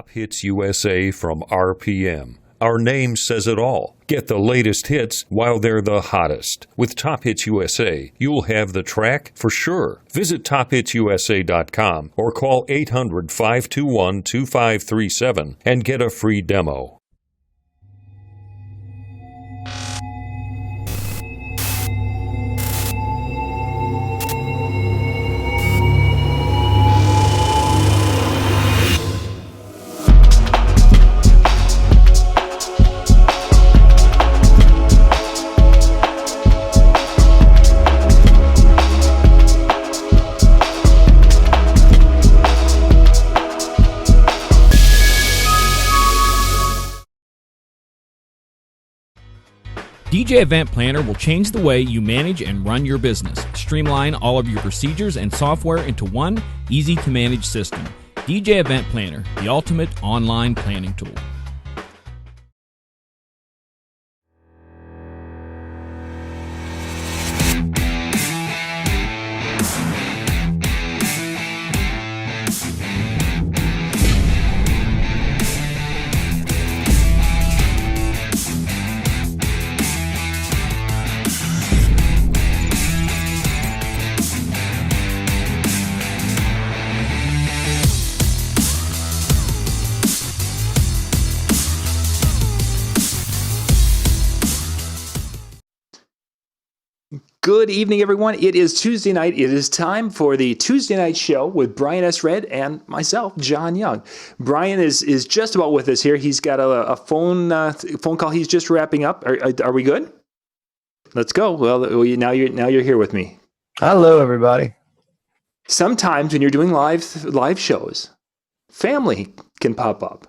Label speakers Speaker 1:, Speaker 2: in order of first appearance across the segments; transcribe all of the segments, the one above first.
Speaker 1: Top Hits USA from RPM. Our name says it all. Get the latest hits while they're the hottest. With Top Hits USA, you'll have the track for sure. Visit tophitsusa.com or call 800-521-2537 and get a free demo.
Speaker 2: DJ Event Planner will change the way you manage and run your business. Streamline all of your procedures and software into one easy-to-manage system. DJ Event Planner, the ultimate online planning tool.
Speaker 3: Good evening, everyone. It is Tuesday night. It is time for the Tuesday night show with Brian S. Red and myself, John Young. Brian is just about with us here. He's got a phone call he's just wrapping up. Are we good? Let's go. Well, now you're here with me.
Speaker 4: Hello, everybody.
Speaker 3: Sometimes when you're doing live shows, family can pop up.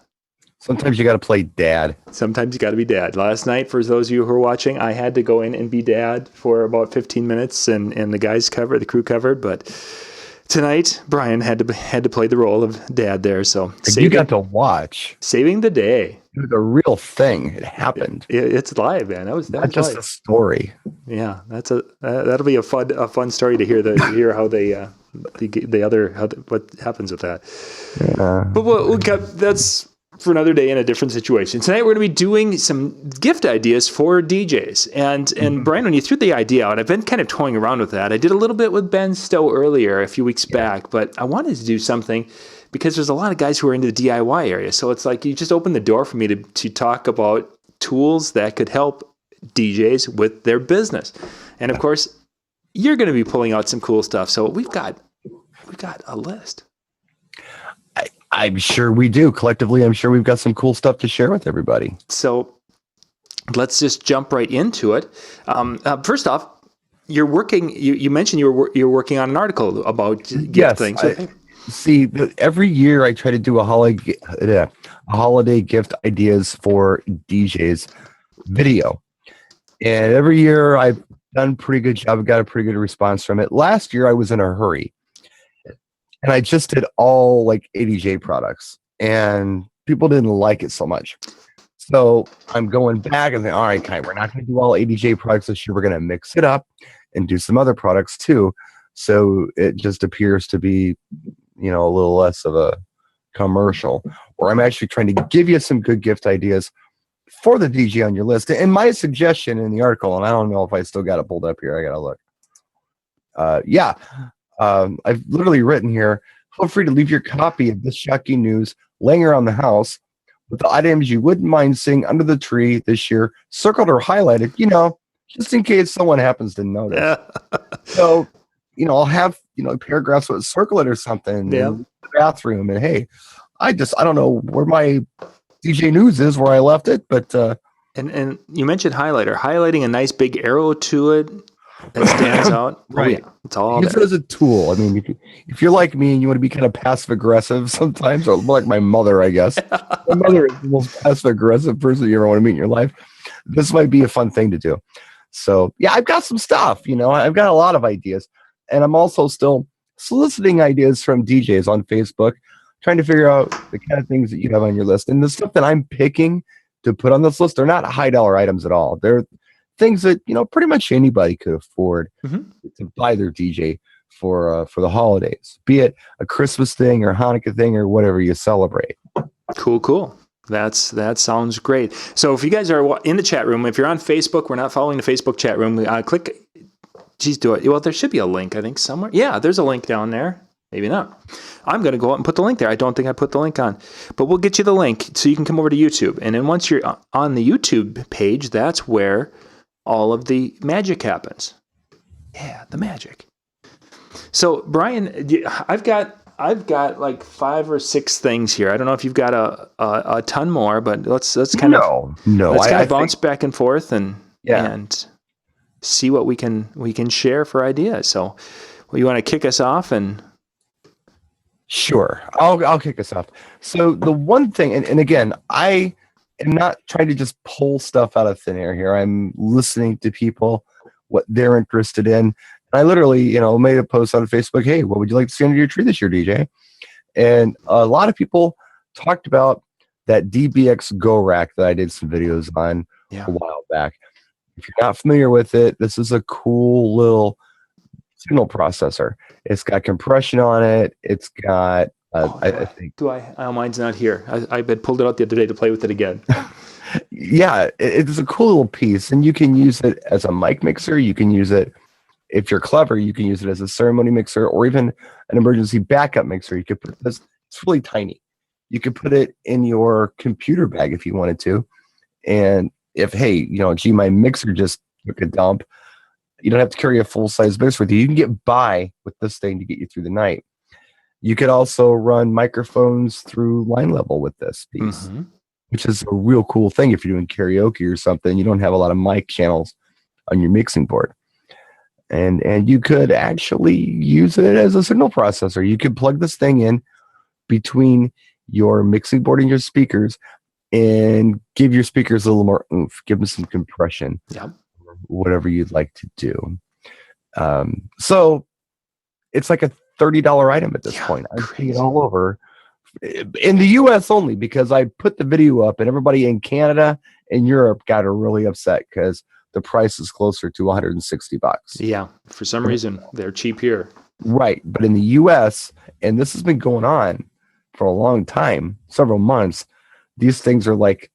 Speaker 4: Sometimes you got to play dad.
Speaker 3: Sometimes you got to be dad. Last night, for those of you who are watching, I had to go in and be dad for about 15 minutes, and the crew covered. But tonight, Brian had to play the role of dad there. So
Speaker 4: you got to watch.
Speaker 3: Saving the day.
Speaker 4: It was a real thing. It happened.
Speaker 3: It's live, man. That was
Speaker 4: not just
Speaker 3: live.
Speaker 4: A story.
Speaker 3: Yeah, that'll be a fun story to hear how they what happens with that. But that's for another day in a different situation. Tonight we're going to be doing some gift ideas for DJs. And Brian, when you threw the idea out, I've been kind of toying around with that. I did a little bit with Ben Stowe earlier a few weeks back, but I wanted to do something because there's a lot of guys who are into the DIY area. So it's like you just opened the door for me to talk about tools that could help DJs with their business. And of course, you're going to be pulling out some cool stuff. So we've got a list.
Speaker 4: I'm sure we do. Collectively, I'm sure we've got some cool stuff to share with everybody.
Speaker 3: So let's just jump right into it. First off, you're working. You mentioned you're working on an article about gift things.
Speaker 4: See, every year I try to do a holiday gift ideas for DJs video, and every year I've done a pretty good job. I've got a pretty good response from it. Last year I was in a hurry. And I just did all like ADJ products, and people didn't like it so much. So I'm going back and saying, all right, we're not going to do all ADJ products this year. We're going to mix it up and do some other products too. So it just appears to be, a little less of a commercial, where I'm actually trying to give you some good gift ideas for the DJ on your list. And my suggestion in the article, and I don't know if I still got it pulled up here. I got to look. I've literally written here, feel free to leave your copy of this shocking news laying around the house with the items you wouldn't mind seeing under the tree this year, circled or highlighted, just in case someone happens to notice. So, I'll have, paragraphs with circle it or something in the bathroom. And hey, I don't know where my DJ news is, where I left it, but.
Speaker 3: And you mentioned highlighting a nice big arrow to it. That stands out.
Speaker 4: Right.
Speaker 3: Oh, yeah. It's all
Speaker 4: use it as a tool. I mean, if you're like me and you want to be kind of passive aggressive sometimes, or like my mother, I guess. My mother is the most passive aggressive person you ever want to meet in your life. This might be a fun thing to do. So yeah, I've got some stuff, I've got a lot of ideas, and I'm also still soliciting ideas from DJs on Facebook, trying to figure out the kind of things that you have on your list. And the stuff that I'm picking to put on this list, they're not high dollar items at all. They're things that pretty much anybody could afford to buy their DJ for the holidays, be it a Christmas thing or Hanukkah thing or whatever you celebrate.
Speaker 3: Cool. That sounds great. So if you guys are in the chat room, if you're on Facebook, we're not following the Facebook chat room. Click. Geez, do it. Well, there should be a link, I think, somewhere. Yeah, there's a link down there. Maybe not. I'm going to go out and put the link there. I don't think I put the link on. But we'll get you the link so you can come over to YouTube. And then once you're on the YouTube page, that's where all of the magic happens. Yeah, the magic. So, Brian, I've got like 5 or 6 things here. I don't know if you've got a ton more, but let's kind of bounce back and forth and see what we can share for ideas. So, you want to kick us off and.
Speaker 4: Sure. I'll kick us off. So the one thing, and again, I am not trying to just pull stuff out of thin air here. I'm listening to people, what they're interested in. And I literally, made a post on Facebook. Hey, what would you like to see under your tree this year, DJ? And a lot of people talked about that DBX Go Rack that I did some videos on a while back. If you're not familiar with it, this is a cool little signal processor. It's got compression on it. It's got I think.
Speaker 3: Mine's not here. I pulled it out the other day to play with it again.
Speaker 4: Yeah, it's a cool little piece, and you can use it as a mic mixer. You can use it, if you're clever, you can use it as a ceremony mixer or even an emergency backup mixer. You could put this. It's really tiny. You could put it in your computer bag if you wanted to, and if my mixer just took a dump. You don't have to carry a full-size mixer with you. You can get by with this thing to get you through the night. You could also run microphones through line level with this piece, which is a real cool thing if you're doing karaoke or something. You don't have a lot of mic channels on your mixing board. And you could actually use it as a signal processor. You could plug this thing in between your mixing board and your speakers and give your speakers a little more oomph, give them some compression.
Speaker 3: Yeah.
Speaker 4: Whatever you'd like to do. So it's like a $30 item at this point. I'm seeing it all over in the US only because I put the video up and everybody in Canada and Europe got really upset because the price is closer to $160.
Speaker 3: Yeah. For some reason, they're cheap here.
Speaker 4: Right. But in the US, and this has been going on for a long time, several months, these things are like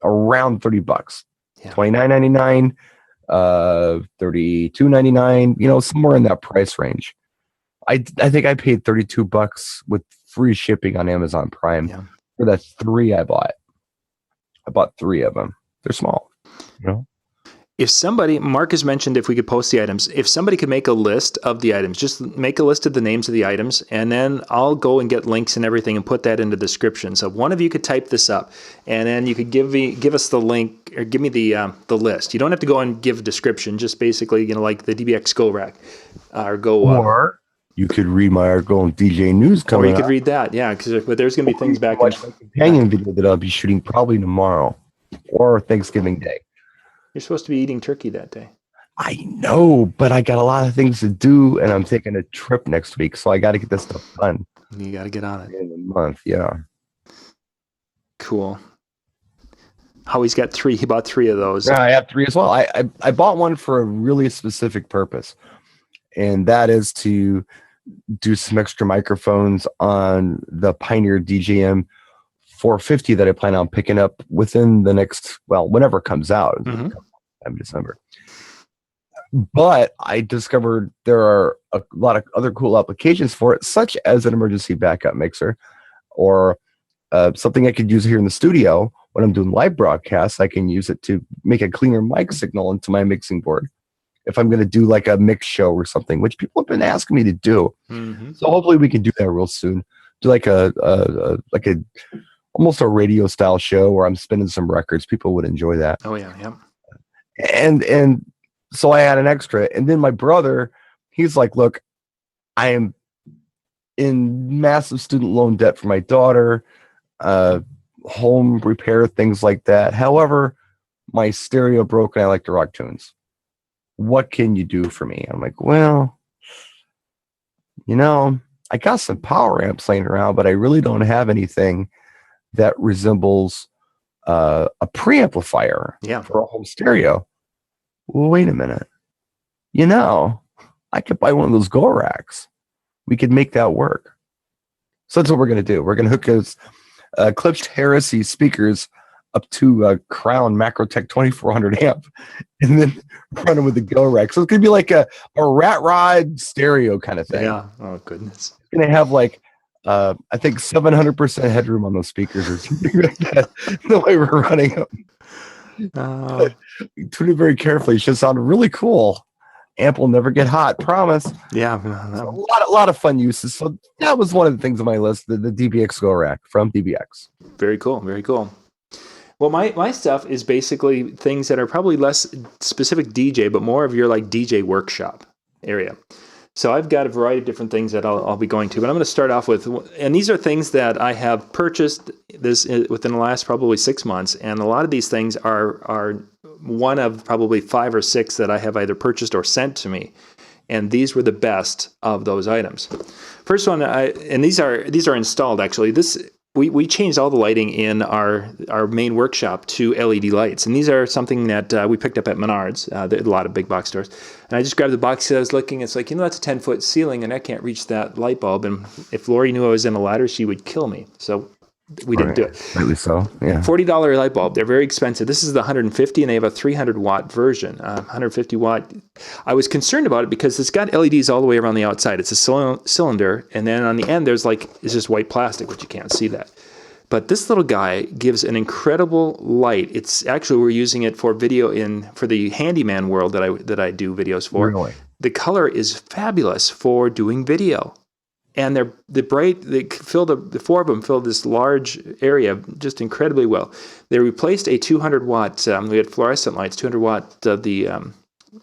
Speaker 4: around $30. Yeah. $29.99. $32.99, somewhere in that price range. I think I paid $32 with free shipping on Amazon Prime for the 3 I bought. I bought 3 of them. They're small,
Speaker 3: If somebody, Mark has mentioned if we could post the items, if somebody could make a list of the items, just make a list of the names of the items, and then I'll go and get links and everything and put that into the description. So one of you could type this up, and then you could give us the link or give me the list. You don't have to go and give a description, just basically, like the DBX Go Rack
Speaker 4: or you could read my article on DJ News coming.
Speaker 3: Or you could read that, but there's going to be things back in.
Speaker 4: Companion video that I'll be shooting probably tomorrow or Thanksgiving Day.
Speaker 3: You're supposed to be eating turkey that day.
Speaker 4: I know, but I got a lot of things to do, and I'm taking a trip next week, so I got to get this stuff done.
Speaker 3: You got to get on it.
Speaker 4: In a month, yeah.
Speaker 3: Cool. Howie's got 3. He bought 3 of those.
Speaker 4: Yeah, I have 3 as well. I bought one for a really specific purpose, and that is to do some extra microphones on the Pioneer DJM 450 that I plan on picking up within the next, whenever it comes out, in December. But I discovered there are a lot of other cool applications for it, such as an emergency backup mixer or something I could use here in the studio when I'm doing live broadcasts. I can use it to make a cleaner mic signal into my mixing board if I'm going to do like a mix show or something, which people have been asking me to do. So hopefully we can do that real soon. Do like a almost a radio style show where I'm spinning some records. People would enjoy that.
Speaker 3: Oh yeah.
Speaker 4: And so I had an extra, and then my brother, he's like, look, I am in massive student loan debt for my daughter, home repair, things like that. However, my stereo broke and I like to rock tunes. What can you do for me? I'm like, well, I got some power amps laying around, but I really don't have anything that resembles a preamplifier for a home stereo. Well, wait a minute. I could buy one of those Go Racks. We could make that work. So that's what we're going to do. We're going to hook Eclipse Heresy speakers up to a Crown Macrotech 2400 amp, and then run it with the Go Rack. So it's gonna be like a rat rod stereo kind of thing.
Speaker 3: Yeah. Oh goodness.
Speaker 4: It's gonna have like I think 700% headroom on those speakers or something like that. The way we're running them. Tune it very carefully. It should sound really cool. Amp will never get hot, promise.
Speaker 3: Yeah.
Speaker 4: So a lot of fun uses. So that was one of the things on my list, the DBX Go Rack from DBX.
Speaker 3: Very cool. Very cool. Well, my stuff is basically things that are probably less specific DJ, but more of your like DJ workshop area. So I've got a variety of different things that I'll be going to, but I'm going to start off with, and these are things that I have purchased this within the last probably 6 months, and a lot of these things are one of probably 5 or 6 that I have either purchased or sent to me, and these were the best of those items. First one, and these are installed actually. We changed all the lighting in our main workshop to LED lights, and these are something that we picked up at Menards, a lot of big box stores. And I just grabbed the box, I was looking, it's like, that's a 10-foot ceiling, and I can't reach that light bulb. And if Lori knew I was in a ladder, she would kill me. So we didn't do it.
Speaker 4: Rightly so, yeah.
Speaker 3: $40 light bulb. They're very expensive. This is the 150, and they have a 300-watt version, 150-watt. I was concerned about it because it's got LEDs all the way around the outside. It's a cylinder, and then on the end, it's just white plastic, which you can't see that. But this little guy gives an incredible light. It's actually, we're using it for video for the handyman world that I do videos for.
Speaker 4: Really?
Speaker 3: The color is fabulous for doing video. And the 4 of them fill this large area just incredibly well. They replaced a 200-watt, we had fluorescent lights, 200-watt, the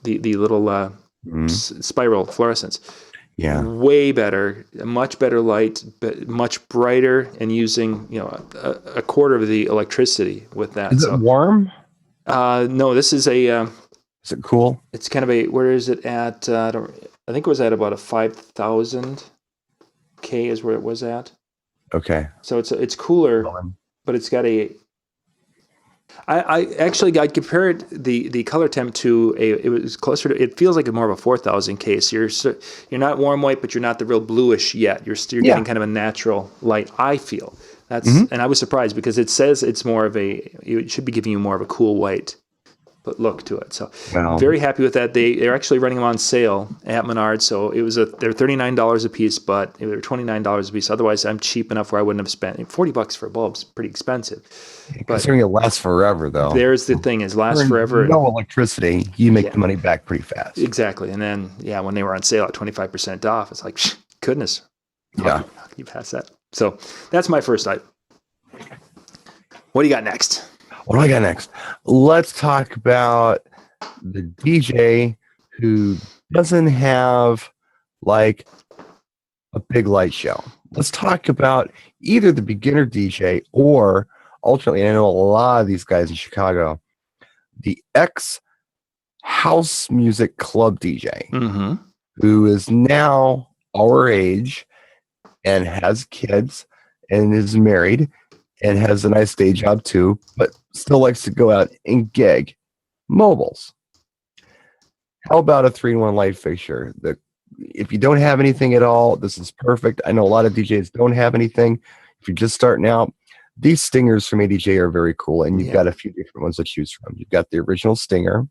Speaker 3: little spiral fluorescents.
Speaker 4: Yeah.
Speaker 3: Way better, a much better light, but much brighter, and using a quarter of the electricity with that.
Speaker 4: Is it warm?
Speaker 3: No, this is a.
Speaker 4: Is it cool?
Speaker 3: It's kind of a. Where is it at? I think it was at about a 5,000 K is where it was at.
Speaker 4: Okay.
Speaker 3: So it's cooler, but it's got a. I compared the color temp to it was closer to, it feels like more of a 4,000 K. So you're not warm white, but you're not the real bluish yet. You're getting kind of a natural light, I feel. And I was surprised because it says it's more of it should be giving you more of a cool white look to it. So very happy with that. They're actually running them on sale at Menards. So they're $39 a piece, but they were $29 a piece. Otherwise, I'm cheap enough where I wouldn't have spent $40 for a bulb's pretty expensive.
Speaker 4: Considering it lasts forever, though.
Speaker 3: There's the thing is lasts forever.
Speaker 4: No electricity, you make the money back pretty fast.
Speaker 3: Exactly. And then, when they were on sale at 25% off, it's like, goodness. How can you pass that? So that's my first item. What do you got next?
Speaker 4: What do I got next? Let's talk about the DJ who doesn't have like a big light show. Let's talk about either the beginner DJ or alternately, and I know a lot of these guys in Chicago, the ex-house music club DJ who is now our age and has kids and is married and has a nice day job too, but still likes to go out and gig mobiles. How about a 3-in-1 light fixture? If you don't have anything at all, this is perfect. I know a lot of DJs don't have anything. If you're just starting out, these Stingers from ADJ are very cool, and you've got a few different ones to choose from. You've got the original Stinger.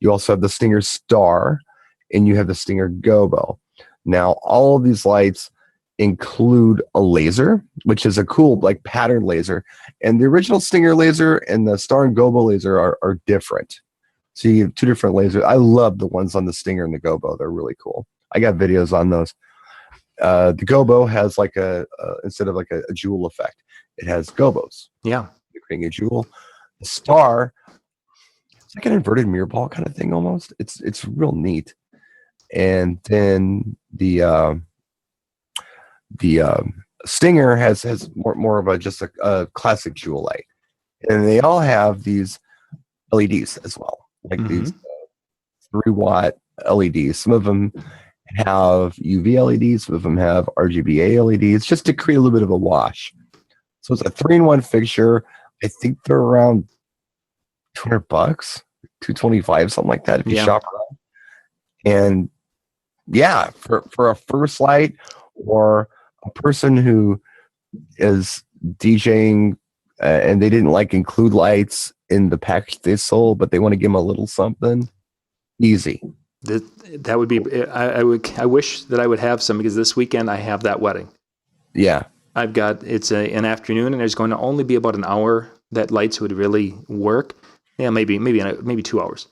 Speaker 4: You also have the Stinger Star, and you have the Stinger Gobo. Now, all of these lights include a laser, which is a cool like pattern laser, and the original Stinger laser and the Star and Gobo laser are different. So you have 2 different lasers. I love the ones on the Stinger and the Gobo. They're really cool. I got videos on those. The Gobo has like instead of like a jewel effect, it has gobos. Yeah, you're creating a jewel. The Star, it's like an inverted mirror ball kind of thing almost. It's real neat. And then the Stinger has more of just a classic jewel light, and they all have these LEDs as well, like these 3-watt LEDs. Some of them have UV LEDs, some of them have RGBA LEDs, just to create a little bit of a wash. So it's a 3-in-1 fixture. I think they're around $200, $225, something like that if you shop around. And for a first light or a person who is DJing, and they didn't like include lights in the package they sold, but they want to give them a little something. Easy.
Speaker 3: That would be. I wish that I would have some, because this weekend I have that wedding.
Speaker 4: Yeah.
Speaker 3: I've got an afternoon, and there's going to only be about an hour that lights would really work. Yeah, maybe 2 hours.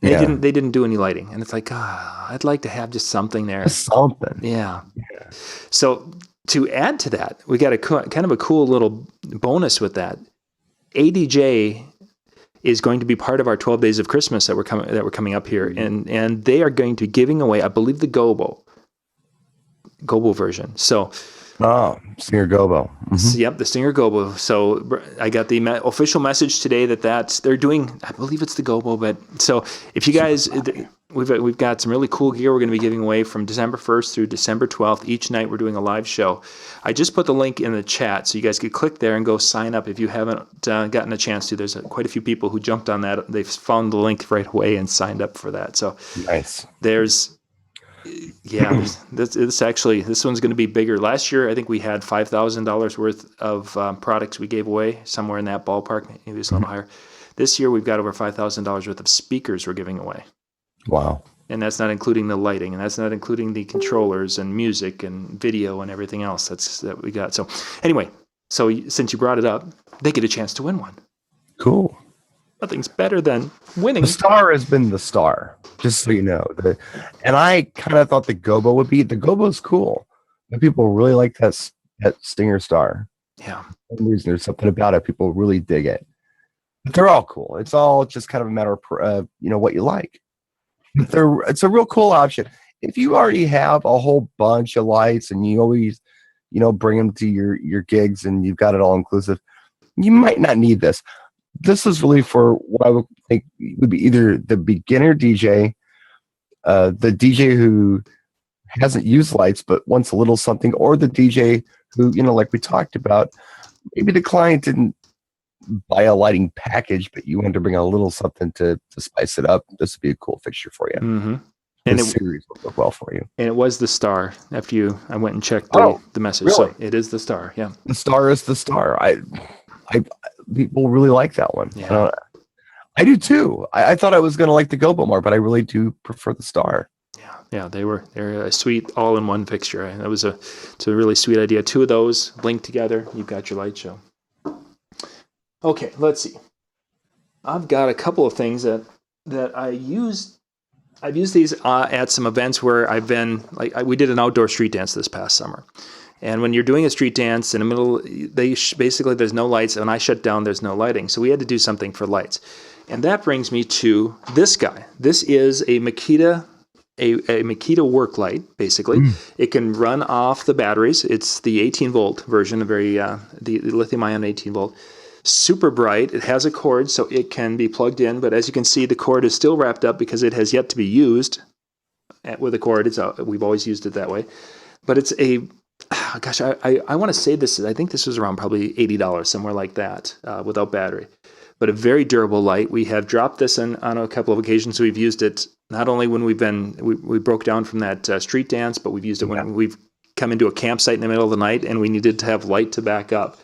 Speaker 4: Yeah.
Speaker 3: They didn't do any lighting, and it's like, I'd like to have just something there.
Speaker 4: Just something.
Speaker 3: Yeah. So to add to that, we got a kind of a cool little bonus with that. ADJ is going to be part of our 12 Days of Christmas that we're coming up here, and they are going to be giving away, I believe, the Gobo version. So.
Speaker 4: Oh, Stinger Gobo. Mm-hmm.
Speaker 3: Yep, the Stinger Gobo. So I got the official message today that they're doing, I believe it's the Gobo, but so if you guys, we've got some really cool gear we're going to be giving away from December 1st through December 12th. Each night we're doing a live show. I just put the link in the chat, so you guys could click there and go sign up if you haven't gotten a chance to. There's quite a few people who jumped on that. They've found the link right away and signed up for that. So
Speaker 4: nice.
Speaker 3: This one's going to be bigger. Last year, I think we had $5,000 worth of products we gave away, somewhere in that ballpark. Maybe it's a little higher. This year, we've got over $5,000 worth of speakers we're giving away.
Speaker 4: Wow.
Speaker 3: And that's not including the lighting, and that's not including the controllers and music and video and everything else that we got. So anyway, since you brought it up, they get a chance to win one.
Speaker 4: Cool.
Speaker 3: Nothing's better than winning.
Speaker 4: The star has been the star, just so you know. And I kind of thought the Gobo would be. The Gobo's cool. But people really like that Stinger star.
Speaker 3: Yeah.
Speaker 4: For some reason, there's something about it. People really dig it. But they're all cool. It's all just kind of a matter of what you like. But it's a real cool option. If you already have a whole bunch of lights and you always, bring them to your gigs and you've got it all inclusive, you might not need this. This is really for what I would think would be either the beginner DJ, the DJ who hasn't used lights but wants a little something, or the DJ who, like we talked about, maybe the client didn't buy a lighting package, but you wanted to bring a little something to spice it up. This would be a cool fixture for you.
Speaker 3: Mm-hmm.
Speaker 4: And the series will work well for you.
Speaker 3: And it was the star after I went and checked the message.
Speaker 4: Really?
Speaker 3: So it is the star. Yeah.
Speaker 4: The star is the star. People really like that one.
Speaker 3: Yeah.
Speaker 4: I do too. I thought I was going to like the Gobo more, but I really do prefer the star.
Speaker 3: Yeah. They're a sweet all-in-one fixture. It's a really sweet idea. Two of those linked together. You've got your light show. Okay, let's see. I've got a couple of things that I used. I've used these at some events where I've been, we did an outdoor street dance this past summer. And when you're doing a street dance in the middle, basically there's no lights. When I shut down, there's no lighting. So we had to do something for lights. And that brings me to this guy. This is a Makita, a Makita work light, basically. It can run off the batteries. It's the 18-volt version, the lithium-ion 18-volt. Super bright. It has a cord, so it can be plugged in. But as you can see, the cord is still wrapped up because it has yet to be used with a cord. We've always used it that way. But it's I want to say this. I think this was around probably $80, somewhere like that, without battery. But a very durable light. We have dropped this on a couple of occasions. We've used it not only when we broke down from that street dance, but we've used it when we've come into a campsite in the middle of the night and we needed to have light to back up.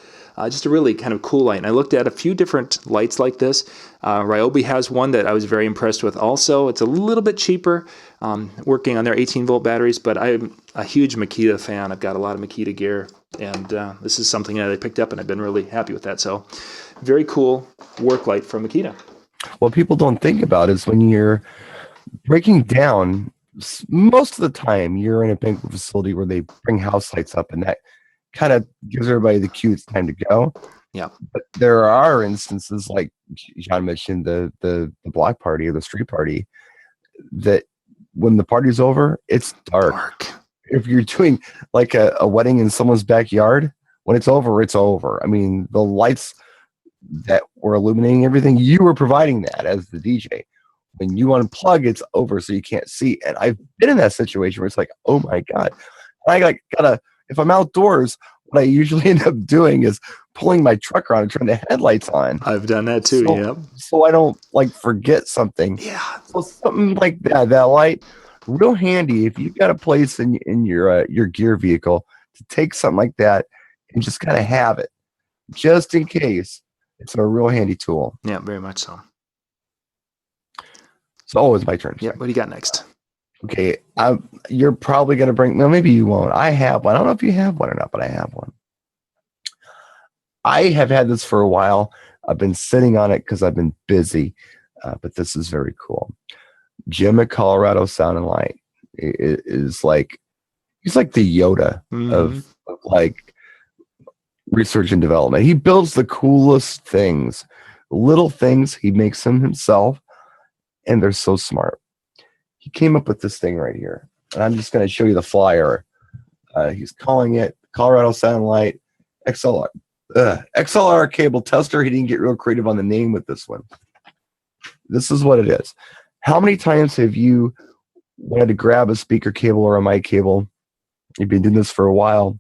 Speaker 3: Just a really kind of cool light. And I looked at a few different lights like this. Ryobi has one that I was very impressed with also. It's a little bit cheaper, working on their 18-volt batteries, but I'm a huge Makita fan. I've got a lot of Makita gear, and this is something that I picked up, and I've been really happy with that. So very cool work light from Makita.
Speaker 4: What people don't think about is when you're breaking down, most of the time you're in a banquet facility where they bring house lights up, and that kind of gives everybody the cue it's time to go.
Speaker 3: Yeah.
Speaker 4: But there are instances like John mentioned, the block party or the street party, that when the party's over, it's dark. If you're doing like a wedding in someone's backyard, when it's over, it's over. I mean, the lights that were illuminating everything, you were providing that as the DJ. When you unplug, it's over, so you can't see. And I've been in that situation where it's like, oh my God. And I gotta, if I'm outdoors, what I usually end up doing is pulling my truck around and turning the headlights on.
Speaker 3: I've done that too, yeah.
Speaker 4: So I don't forget something.
Speaker 3: Yeah.
Speaker 4: So something like that light, real handy if you've got a place in your gear vehicle to take something like that and just kind of have it. just in case. It's a real handy tool.
Speaker 3: Yeah, very much so.
Speaker 4: So it's my turn.
Speaker 3: Yeah, what do you got next?
Speaker 4: Okay, you're probably going to bring, well, maybe you won't. I have one. I don't know if you have one or not, but I have one. I have had this for a while. I've been sitting on it because I've been busy, but this is very cool. Jim at Colorado Sound and Light is like, he's like the Yoda of like research and development. He builds the coolest things, little things. He makes them himself, and they're so smart. He came up with this thing right here, and I'm just going to show you the flyer. He's calling it Colorado Sound and Light XLR cable tester. He didn't get real creative on the name with this one. This is what it is. How many times have you wanted to grab a speaker cable or a mic cable? You've been doing this for a while.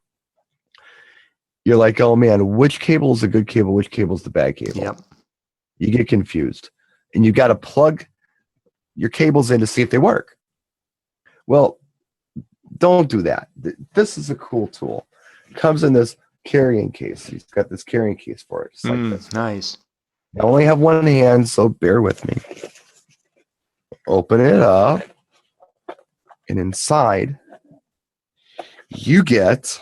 Speaker 4: You're like, oh man, which cable is a good cable? Which cable is the bad cable?
Speaker 3: Yep.
Speaker 4: You get confused, and you got to plug your cables in to see if they work. Well, don't do that. This is a cool tool. It comes in this carrying case. He's got this carrying case for it. Just like this.
Speaker 3: Nice.
Speaker 4: I only have one hand, so bear with me. Open it up, and inside you get,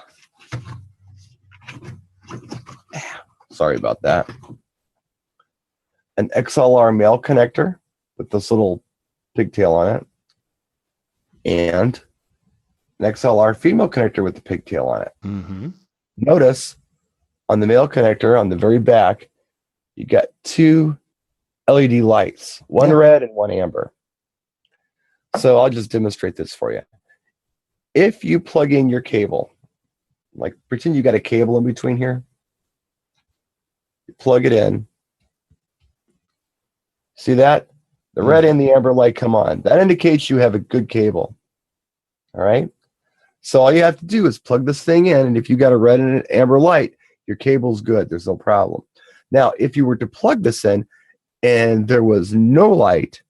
Speaker 4: sorry about that, an XLR male connector with this little pigtail on it, and an XLR female connector with the pigtail on it. Notice on the male connector on the very back, you got two LED lights, one red and one amber. So I'll just demonstrate this for you. If you plug in your cable, like pretend you got a cable in between here, you plug it in. See that? The red and the amber light come on. That indicates you have a good cable. All right? So all you have to do is plug this thing in, and if you got a red and an amber light, your cable's good. There's no problem. Now, if you were to plug this in and there was no light,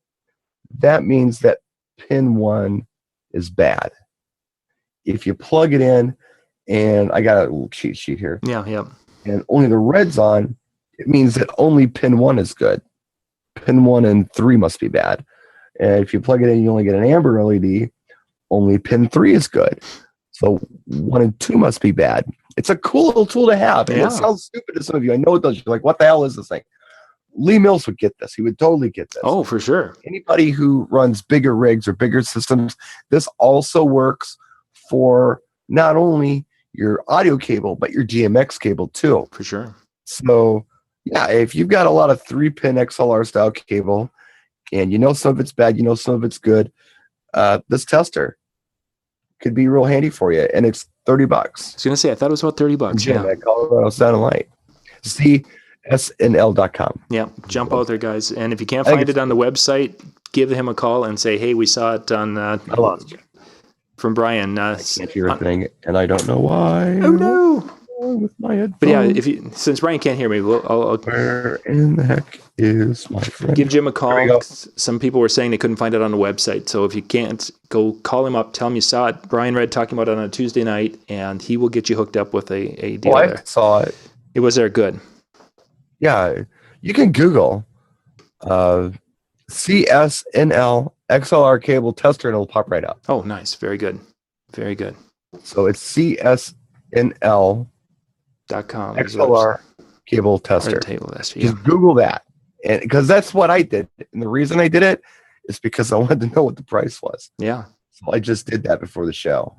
Speaker 4: that means that pin 1 is bad. If you plug it in, and I got a little cheat sheet here.
Speaker 3: Yeah.
Speaker 4: And only the red's on, it means that only pin 1 is good. Pin 1 and 3 must be bad. And if you plug it in, you only get an amber LED, only pin 3 is good. So 1 and 2 must be bad. It's a cool little tool to have. And it sounds stupid to some of you. I know it does. You're like, what the hell is this thing? Lee Mills would get this. He would totally get this.
Speaker 3: Oh, for sure.
Speaker 4: Anybody who runs bigger rigs or bigger systems, this also works for not only your audio cable, but your DMX cable too.
Speaker 3: For sure.
Speaker 4: So, yeah, if you've got a lot of 3-pin XLR style cable, and you know some of it's bad, you know some of it's good, this tester could be real handy for you, and it's $30.
Speaker 3: I was going to say, I thought it was about $30.
Speaker 4: Yeah, at Colorado Sound and Light. CSNL.com.
Speaker 3: Yeah, jump out there, guys. And if you can't find it on the website, give him a call and say, hey, we saw it on
Speaker 4: I lost you.
Speaker 3: From Brian.
Speaker 4: I can't hear a thing, and I don't know why.
Speaker 3: Oh, no.
Speaker 4: With my headphones.
Speaker 3: But yeah, since Brian can't hear me, I'll
Speaker 4: where in the heck is my friend?
Speaker 3: Give Jim a call. Some people were saying they couldn't find it on the website. So if you can't, go call him up, tell him you saw it. Brian Red talking about it on a Tuesday night, and he will get you hooked up with a deal there.
Speaker 4: I saw it.
Speaker 3: It was there good.
Speaker 4: Yeah, you can Google CSNL XLR cable tester, and it'll pop right up.
Speaker 3: Oh, nice. Very good. Very good.
Speaker 4: So it's CSNL.com XLR cable tester. Just Google that, and because that's what I did, and the reason I did it is because I wanted to know what the price was.
Speaker 3: Yeah.
Speaker 4: So I just did that before the show.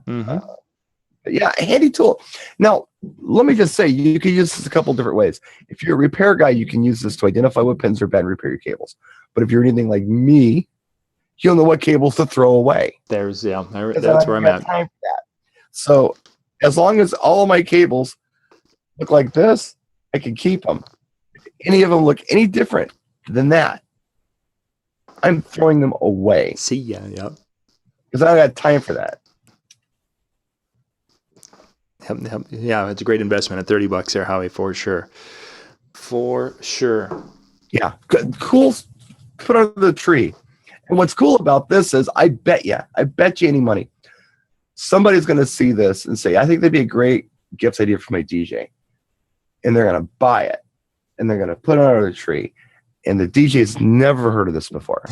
Speaker 4: Yeah, handy tool. Now, let me just say, you can use this a couple different ways. If you're a repair guy, you can use this to identify what pins are bad and repair your cables. But if you're anything like me, you'll know what cables to throw away.
Speaker 3: That's where I'm at.
Speaker 4: Time for that. So as long as all of my cables look like this, I can keep them. If any of them look any different than that, I'm throwing them away.
Speaker 3: See ya, yeah.
Speaker 4: Because I don't got time for that.
Speaker 3: Yeah, it's a great investment at $30 there, Howie, for sure. For sure.
Speaker 4: Yeah, cool. Put under the tree. And what's cool about this is, I bet you any money, somebody's going to see this and say, I think that'd be a great gift idea for my DJ. and they're going to buy it, and they're going to put it under the tree, and the DJ's never heard of this before.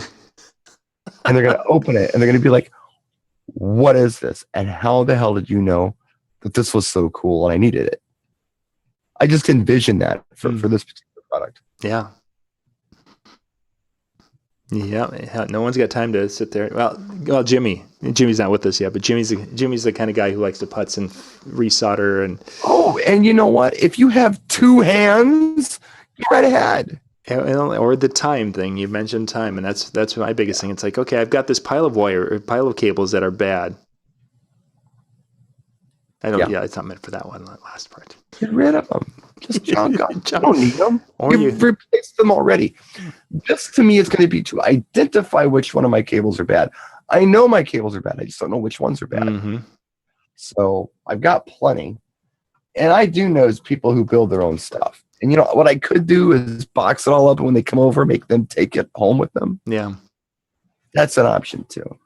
Speaker 4: And they're going to open it, and they're going to be like, what is this? And how the hell did you know that this was so cool and I needed it? I just envisioned that for this particular product.
Speaker 3: Yeah. Yeah, no one's got time to sit there. Well, Jimmy's not with us yet, but Jimmy's the kind of guy who likes to putz and resolder and.
Speaker 4: Oh, and you know what? If you have two hands, go right ahead.
Speaker 3: Or the time thing. You mentioned time, and that's my biggest thing. It's like, okay, I've got this pile of cables that are bad. Yeah, it's not meant for that one. That last part.
Speaker 4: Get rid of them. Just junk them. You don't need them. You've replaced them already. This to me is going to be to identify which one of my cables are bad. I know my cables are bad. I just don't know which ones are bad. Mm-hmm. So I've got plenty. And I do know people who build their own stuff. And you know what I could do is box it all up, and when they come over, make them take it home with them. Yeah. That's an option too.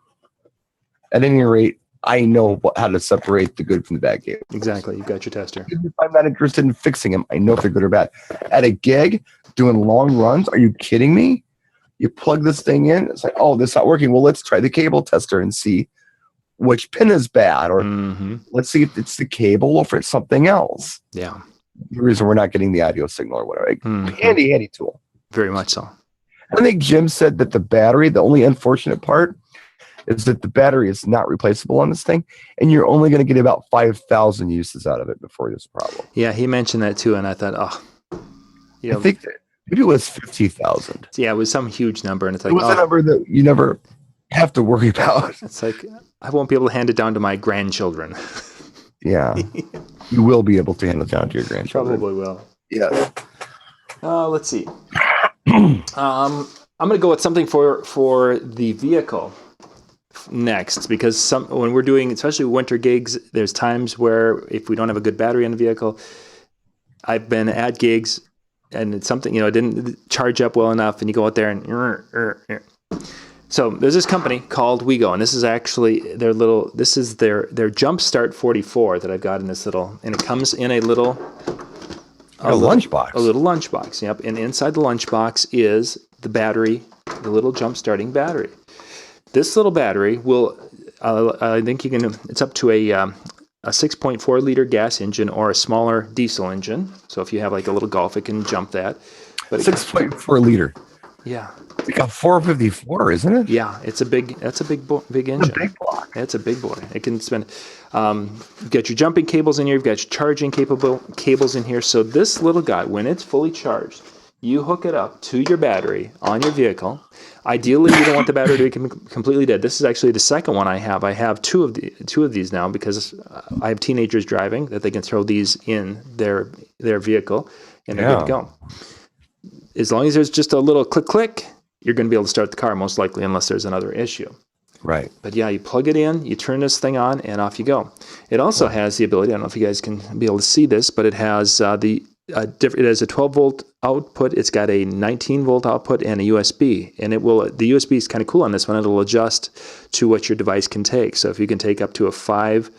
Speaker 4: At any rate, I know how to separate the good from the bad cables.
Speaker 3: Exactly. You've got your tester.
Speaker 4: If I'm not interested in fixing them, I know if they're good or bad. At a gig, doing long runs, are you kidding me? You plug this thing in, it's like, oh, this is not working. Well, let's try the cable tester and see which pin is bad, or let's see if it's the cable or if it's something else. Yeah. The reason we're not getting the audio signal or whatever. Handy tool.
Speaker 3: Very much so.
Speaker 4: I think Jim said that the only unfortunate part is that the battery is not replaceable on this thing, and you're only going to get about 5,000 uses out of it before this problem.
Speaker 3: Yeah, he mentioned that too, and I thought,
Speaker 4: I think that maybe it was 50,000.
Speaker 3: Yeah, it was some huge number, and it's like
Speaker 4: it was a number that you never have to worry about.
Speaker 3: It's like I won't be able to hand it down to my grandchildren.
Speaker 4: Yeah, you will be able to hand it down to your grandchildren.
Speaker 3: Probably will.
Speaker 4: Yeah.
Speaker 3: Let's see. I'm going to go with something for the vehicle next, because when we're doing, especially winter gigs, there's times where if we don't have a good battery in the vehicle, I've been at gigs and it's something, it didn't charge up well enough, and you go out there and so there's this company called WeGo, and this is actually their Jumpstart 44 that I've got in this little, and it comes in a
Speaker 4: lunchbox.
Speaker 3: A little lunchbox, yep. And inside the lunchbox is the battery, the little jump-starting battery. This little battery will, I think it's up to a 6.4 liter gas engine or a smaller diesel engine. So if you have like a little Golf, it can jump that. But
Speaker 4: 6.4 liter.
Speaker 3: Yeah.
Speaker 4: It's like a 454, isn't it?
Speaker 3: Yeah, that's a big engine.
Speaker 4: It's a big block.
Speaker 3: It's a big boy. It can spend, you've got your jumping cables in here, you've got your charging cables in here. So this little guy, when it's fully charged, you hook it up to your battery on your vehicle. Ideally, you don't want the battery to be completely dead. This is actually the second one I have. I have two of these now because I have teenagers driving that they can throw these in their vehicle and they're good to go. As long as there's just a little click, you're going to be able to start the car most likely, unless there's another issue. Right. But yeah, you plug it in, you turn this thing on, and off you go. It also has the ability, I don't know if you guys can be able to see this, but it has it has a 12-volt output. It's got a 19-volt output and a USB. And the USB is kind of cool on this one. It'll adjust to what your device can take. So if you can take up to a 5,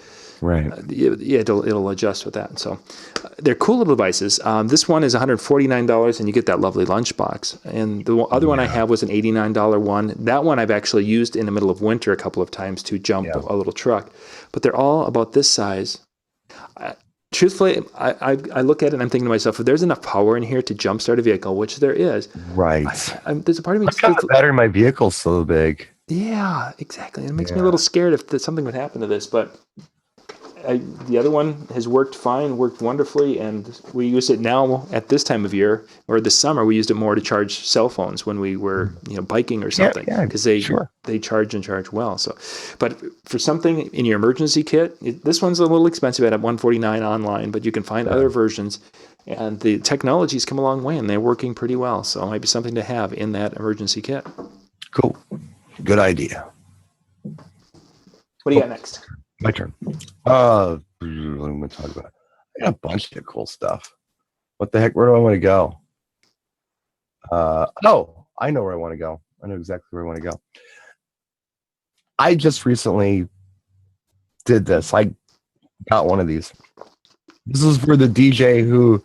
Speaker 3: right? It'll adjust with that. So they're cool little devices. This one is $149, and you get that lovely lunchbox. And the other one I have was an $89 one. That one I've actually used in the middle of winter a couple of times to jump a little truck. But they're all about this size. Truthfully, I look at it and I'm thinking to myself, if there's enough power in here to jumpstart a vehicle, which there is,
Speaker 4: right?
Speaker 3: There's a part of me.
Speaker 4: The battery in my vehicle's so big.
Speaker 3: Yeah, exactly. It makes me a little scared if something would happen to this. But the other one has worked fine, worked wonderfully, and we use it now at this time of year, or this summer. We used it more to charge cell phones when we were biking or something, because they charge and charge well. So, but for something in your emergency kit, this one's a little expensive at $149 online, but you can find other versions, and the technology's come a long way, and they're working pretty well. So it might be something to have in that emergency kit.
Speaker 4: Cool, good idea.
Speaker 3: What do you got next?
Speaker 4: My turn. What am I going to talk about? I got a bunch of cool stuff. What the heck? Where do I want to go? I know where I want to go. I know exactly where I want to go. I just recently did this. I got one of these. This is for the DJ who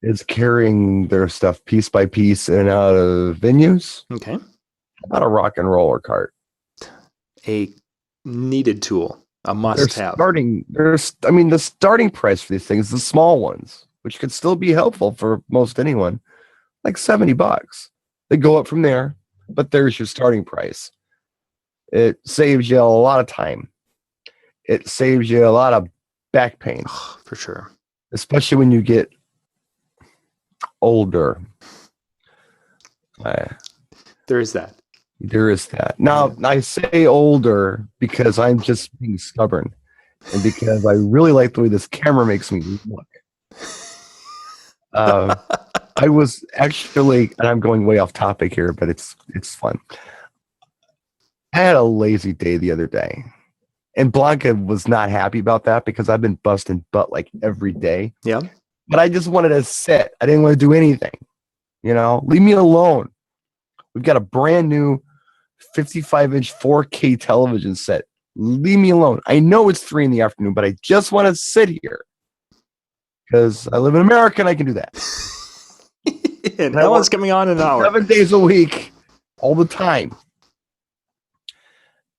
Speaker 4: is carrying their stuff piece by piece in and out of venues.
Speaker 3: Okay.
Speaker 4: Not a rock and roller cart.
Speaker 3: A needed tool, a must-have.
Speaker 4: The starting price for these things, the small ones, which could still be helpful for most anyone, like $70. They go up from there, but there's your starting price. It saves you a lot of time. It saves you a lot of back pain.
Speaker 3: Oh, for sure.
Speaker 4: Especially when you get older.
Speaker 3: There is that.
Speaker 4: There is that. Now, I say older because I'm just being stubborn and because I really like the way this camera makes me look. I was actually, and I'm going way off topic here, but it's fun. I had a lazy day the other day, and Blanca was not happy about that because I've been busting butt like every day.
Speaker 3: Yeah.
Speaker 4: But I just wanted to sit. I didn't want to do anything. Leave me alone. We've got a brand new 55-inch 4K television set. Leave me alone. I know it's 3 p.m, but I just want to sit here because I live in America and I can do that.
Speaker 3: And that one's coming on in an hour.
Speaker 4: 7 days a week, all the time.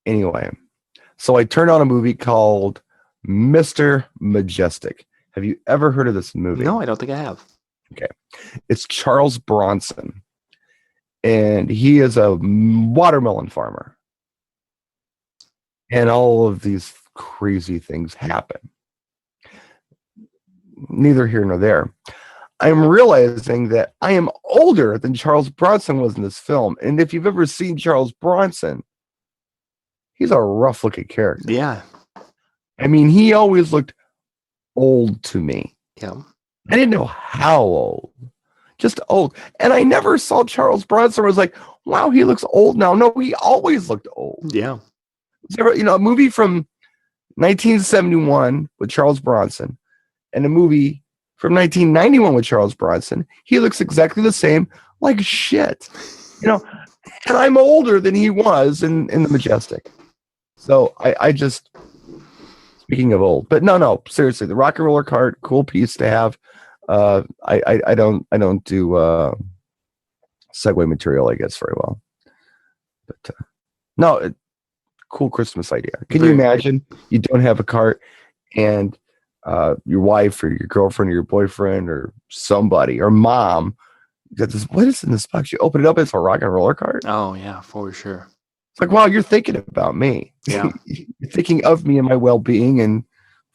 Speaker 4: Anyway, so I turned on a movie called Mr. Majestic. Have you ever heard of this movie?
Speaker 3: No, I don't think I have.
Speaker 4: Okay. It's Charles Bronson. And he is a watermelon farmer. And all of these crazy things happen. Neither here nor there. I'm realizing that I am older than Charles Bronson was in this film. And if you've ever seen Charles Bronson, he's a rough-looking character.
Speaker 3: Yeah.
Speaker 4: I mean, he always looked old to me.
Speaker 3: Yeah.
Speaker 4: I didn't know how old. Just old. And I never saw Charles Bronson where I was like, wow, he looks old now. No, he always looked old.
Speaker 3: Yeah.
Speaker 4: A movie from 1971 with Charles Bronson and a movie from 1991 with Charles Bronson. He looks exactly the same, like shit. And I'm older than he was in The Majestic. So I just, speaking of old, but no, seriously, the rock and roller cart, cool piece to have. I don't do segue material, I guess, very well. But cool Christmas idea. Can you imagine you don't have a cart and your wife or your girlfriend or your boyfriend or somebody or mom got this? What is in this box? You open it up, it's a rock and roller cart.
Speaker 3: Oh yeah, for sure.
Speaker 4: It's like, wow, you're thinking about me.
Speaker 3: Yeah,
Speaker 4: you're thinking of me and my well-being, and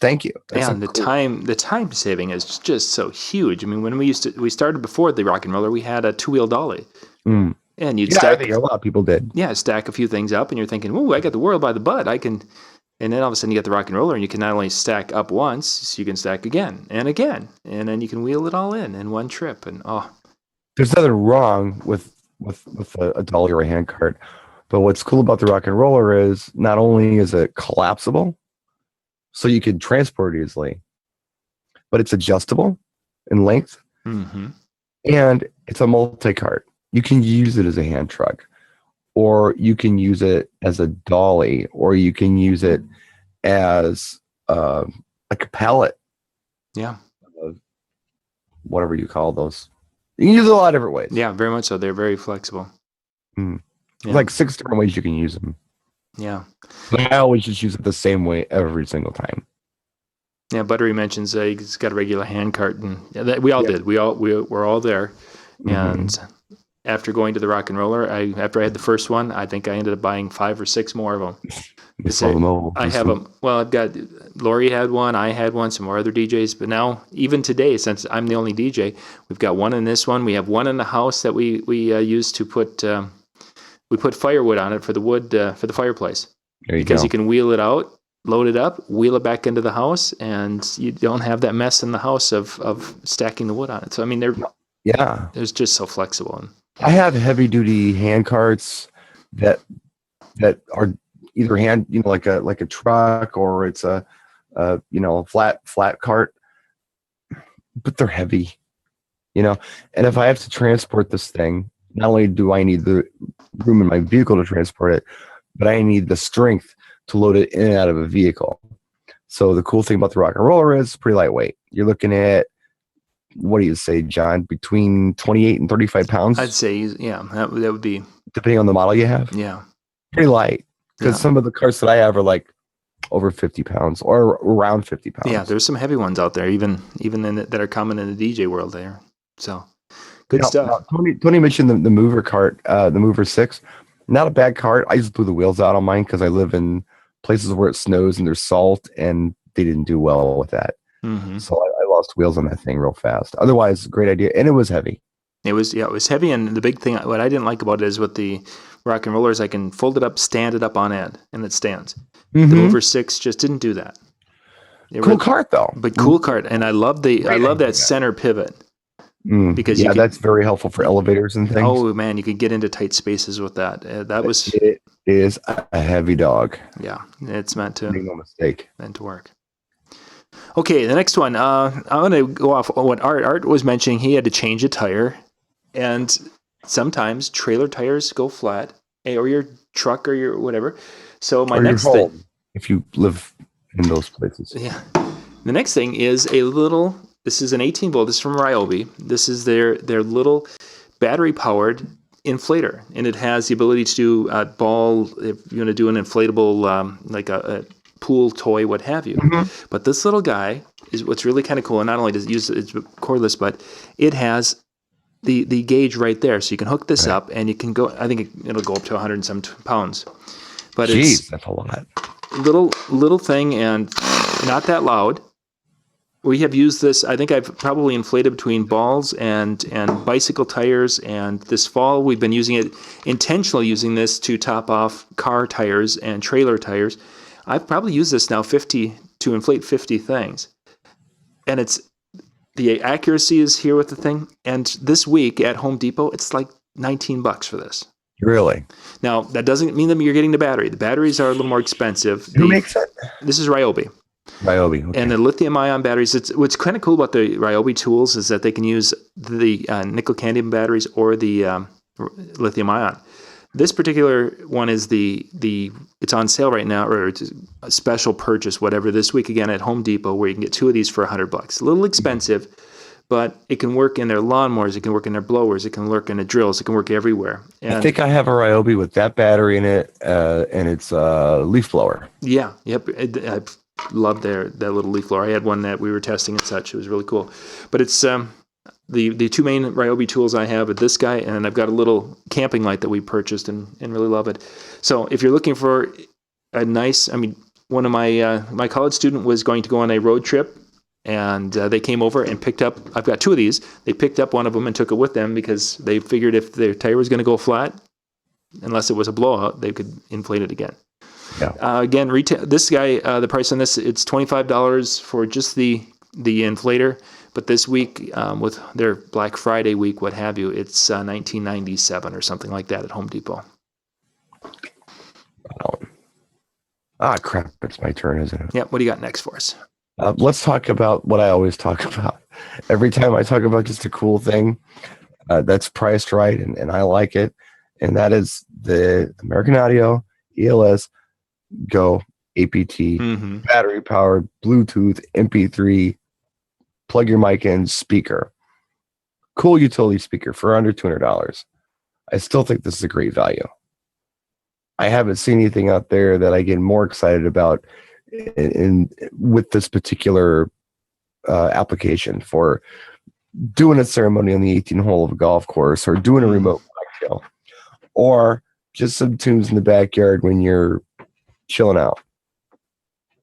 Speaker 4: thank you. That's
Speaker 3: and the time saving is just so huge. I mean, when we started before the rock and roller, we had a 2-wheel dolly, and you'd stack.
Speaker 4: I think a lot of people did.
Speaker 3: Yeah, stack a few things up, and you're thinking, "Ooh, I got the world by the butt. I can." And then all of a sudden, you get the rock and roller, and you can not only stack up once, so you can stack again, and then you can wheel it all in one trip. And
Speaker 4: there's nothing wrong with a dolly or a hand cart, but what's cool about the rock and roller is not only is it collapsible, so you can transport it easily, but it's adjustable in length, and it's a multi-cart. You can use it as a hand truck, or you can use it as a dolly, or you can use it as like a pallet.
Speaker 3: Yeah.
Speaker 4: Whatever you call those. You can use it a lot of different ways.
Speaker 3: Yeah, very much so. They're very flexible.
Speaker 4: Yeah. Like 6 different ways you can use them.
Speaker 3: Yeah.
Speaker 4: But I always just use it the same way every single time.
Speaker 3: Yeah, Buttery mentions he's got a regular hand cart, and we all did. We're all there. And after going to the rock and roller, after I had the first one, I think I ended up buying 5 or 6 more of them. I have them. Well, I've got Lori had one, I had one, some more other DJs. But now, even today, since I'm the only DJ, we've got one in this one. We have one in the house that we use to put we put firewood on it for the wood for the fireplace. Because you can wheel it out, load it up, wheel it back into the house, and you don't have that mess in the house of stacking the wood on it. So I mean, they're just so flexible.
Speaker 4: I have heavy duty hand carts that are either hand, like a truck, or it's a flat cart, but they're heavy, and if I have to transport this thing, not only do I need the room in my vehicle to transport it, but I need the strength to load it in and out of a vehicle. So the cool thing about the rock and roller is it's pretty lightweight. You're looking at what do you say, John? Between 28 and 35 pounds,
Speaker 3: I'd say, yeah, that would be,
Speaker 4: depending on the model you have.
Speaker 3: yeah.
Speaker 4: Pretty light, because
Speaker 3: Yeah.
Speaker 4: some of the carts that I have are like over 50 pounds or around 50 pounds.
Speaker 3: Yeah, there's some heavy ones out there, even that are common in the DJ world there. So good stuff.
Speaker 4: Now, Tony mentioned the mover cart, the mover 6. Not a bad cart. I just blew the wheels out on mine because I live in places where it snows and there's salt, and they didn't do well with that.
Speaker 3: Mm-hmm.
Speaker 4: So I lost wheels on that thing real fast. Otherwise, great idea, and it was heavy.
Speaker 3: It was heavy, and the big thing, what I didn't like about it is with the rock and rollers, I can fold it up, stand it up on end, and it stands. The mover 6 just didn't do that.
Speaker 4: Cool cart though,
Speaker 3: but cool cart, and I love that center pivot. Because
Speaker 4: that's very helpful for elevators and things.
Speaker 3: Oh man, you could get into tight spaces with that.
Speaker 4: It is a heavy dog.
Speaker 3: Yeah, it's meant to.
Speaker 4: Make no mistake.
Speaker 3: Meant to work. Okay, the next one. I'm going to go off what Art was mentioning. He had to change a tire, and sometimes trailer tires go flat, or your truck or your whatever. So my next thing,
Speaker 4: if you live in those places,
Speaker 3: yeah, the next thing is a little. This is an 18 volt. This is from Ryobi. This is their little battery powered inflator, and it has the ability to do ball. If you want to do an inflatable, like a pool toy, what have you. Mm-hmm. But this little guy is what's really kind of cool. And not only does it use it's cordless, but it has the gauge right there, so you can hook this up, and you can go. I think it'll go up to 100 and some pounds. But
Speaker 4: that's a lot.
Speaker 3: Little thing, and not that loud. We have used this. I think I've probably inflated between balls and bicycle tires. And this fall, we've been intentionally using this to top off car tires and trailer tires. I've probably used this now to inflate 50 things. And the accuracy is here with the thing. And this week at Home Depot, it's like $19 for this.
Speaker 4: Really?
Speaker 3: Now, that doesn't mean that you're getting the battery. The batteries are a little more expensive.
Speaker 4: Who makes it?
Speaker 3: This is Ryobi.
Speaker 4: Ryobi, okay.
Speaker 3: And the lithium-ion batteries, what's kind of cool about the Ryobi tools is that they can use the nickel-cadmium batteries or the lithium-ion. This particular one is it's on sale right now, or it's a special purchase, whatever, this week again at Home Depot, where you can get 2 of these for $100. A little expensive, but it can work in their lawnmowers, it can work in their blowers, it can work in the drills, it can work everywhere. And
Speaker 4: I think I have a Ryobi with that battery in it, and it's a leaf blower.
Speaker 3: Yeah, yep. I love that little leaf blower. I had one that we were testing and such. It was really cool. But it's the 2 main Ryobi tools I have are this guy, and I've got a little camping light that we purchased and really love it. So if you're looking for a nice, one of my college student was going to go on a road trip, and they came over and picked up, I've got 2 of these. They picked up one of them and took it with them because they figured if their tire was going to go flat, unless it was a blowout, they could inflate it again.
Speaker 4: Yeah.
Speaker 3: Again, retail. This guy, the price on this, it's $25 for just the inflator. But this week, with their Black Friday week, what have you, it's $19.97 or something like that at Home Depot.
Speaker 4: Crap! It's my turn, isn't it?
Speaker 3: Yeah. What do you got next for us?
Speaker 4: Let's talk about what I always talk about. Every time I talk about just a cool thing that's priced right and I like it, and that is the American Audio ELS Go APT, battery powered Bluetooth MP3, plug your mic in speaker. Cool utility speaker for under $200. I still think this is a great value. I haven't seen anything out there that I get more excited about with this particular application for doing a ceremony on the 18th hole of a golf course, or doing a remote cocktail, or just some tunes in the backyard when you're chilling out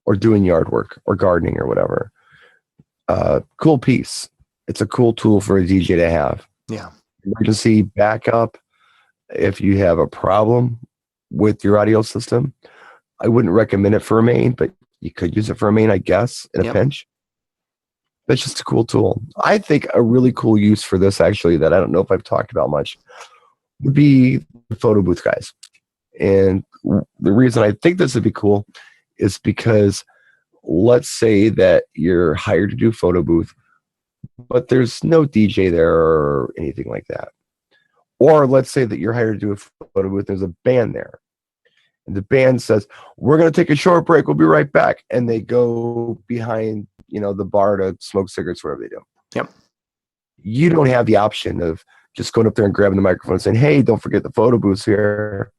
Speaker 4: or doing yard work or gardening or whatever. Cool piece. It's a cool tool for a DJ to have.
Speaker 3: Yeah.
Speaker 4: Emergency backup. If you have a problem with your audio system, I wouldn't recommend it for a main, but you could use it for a main, I guess, in a pinch. That's just a cool tool. I think a really cool use for this, actually, that I don't know if I've talked about much, would be the photo booth guys. And the reason I think this would be cool is because let's say that you're hired to do photo booth, but there's no DJ there or anything like that. Or let's say that you're hired to do a photo booth, there's a band there. And the band says, we're going to take a short break, we'll be right back. And they go behind, the bar to smoke cigarettes, whatever they do.
Speaker 3: Yep.
Speaker 4: you don't have the option of just going up there and grabbing the microphone and saying, hey, don't forget the photo booth's here.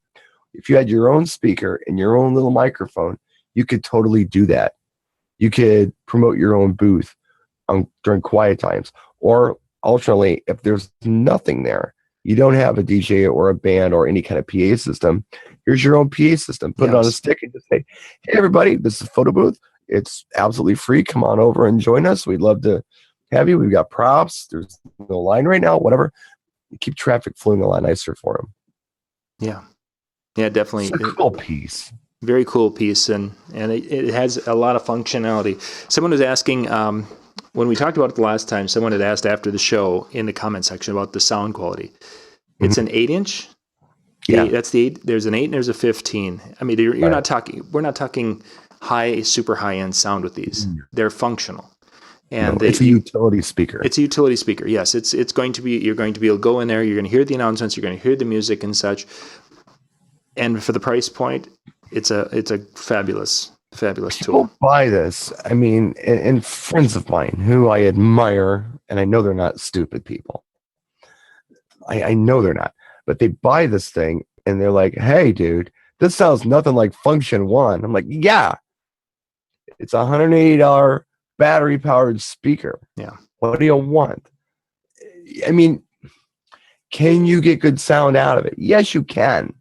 Speaker 4: If you had your own speaker and your own little microphone, you could totally do that. You could promote your own booth during quiet times. Or alternately, if there's nothing there, you don't have a DJ or a band or any kind of PA system, here's your own PA system. Put it on a stick and just say, hey, everybody, this is Photo Booth. It's absolutely free. Come on over and join us. We'd love to have you. We've got props. There's no line right now, whatever. Keep traffic flowing a lot nicer for them.
Speaker 3: Yeah. Yeah, definitely.
Speaker 4: It's a cool piece.
Speaker 3: Very cool piece, and it has a lot of functionality. Someone was asking, when we talked about it the last time, someone had asked after the show in the comment section about the sound quality. It's an 8-inch.
Speaker 4: Yeah.
Speaker 3: That's the 8. There's an 8 and there's a 15. I mean, you're not talking. We're not talking super high end sound with these. They're functional. And
Speaker 4: it's a utility speaker.
Speaker 3: It's a utility speaker. Yes, it's going to be. You're going to be able to go in there. You're going to hear the announcements. You're going to hear the music and such. And for the price point, it's a fabulous tool.
Speaker 4: People buy this. I mean, and friends of mine who I admire, and I know they're not stupid people. I know they're not, but they buy this thing and they're like, "Hey, dude, this sounds nothing like Function One." I'm like, "Yeah, it's $180 battery powered speaker.
Speaker 3: Yeah,
Speaker 4: what do you want?" I mean, can you get good sound out of it? Yes, you can,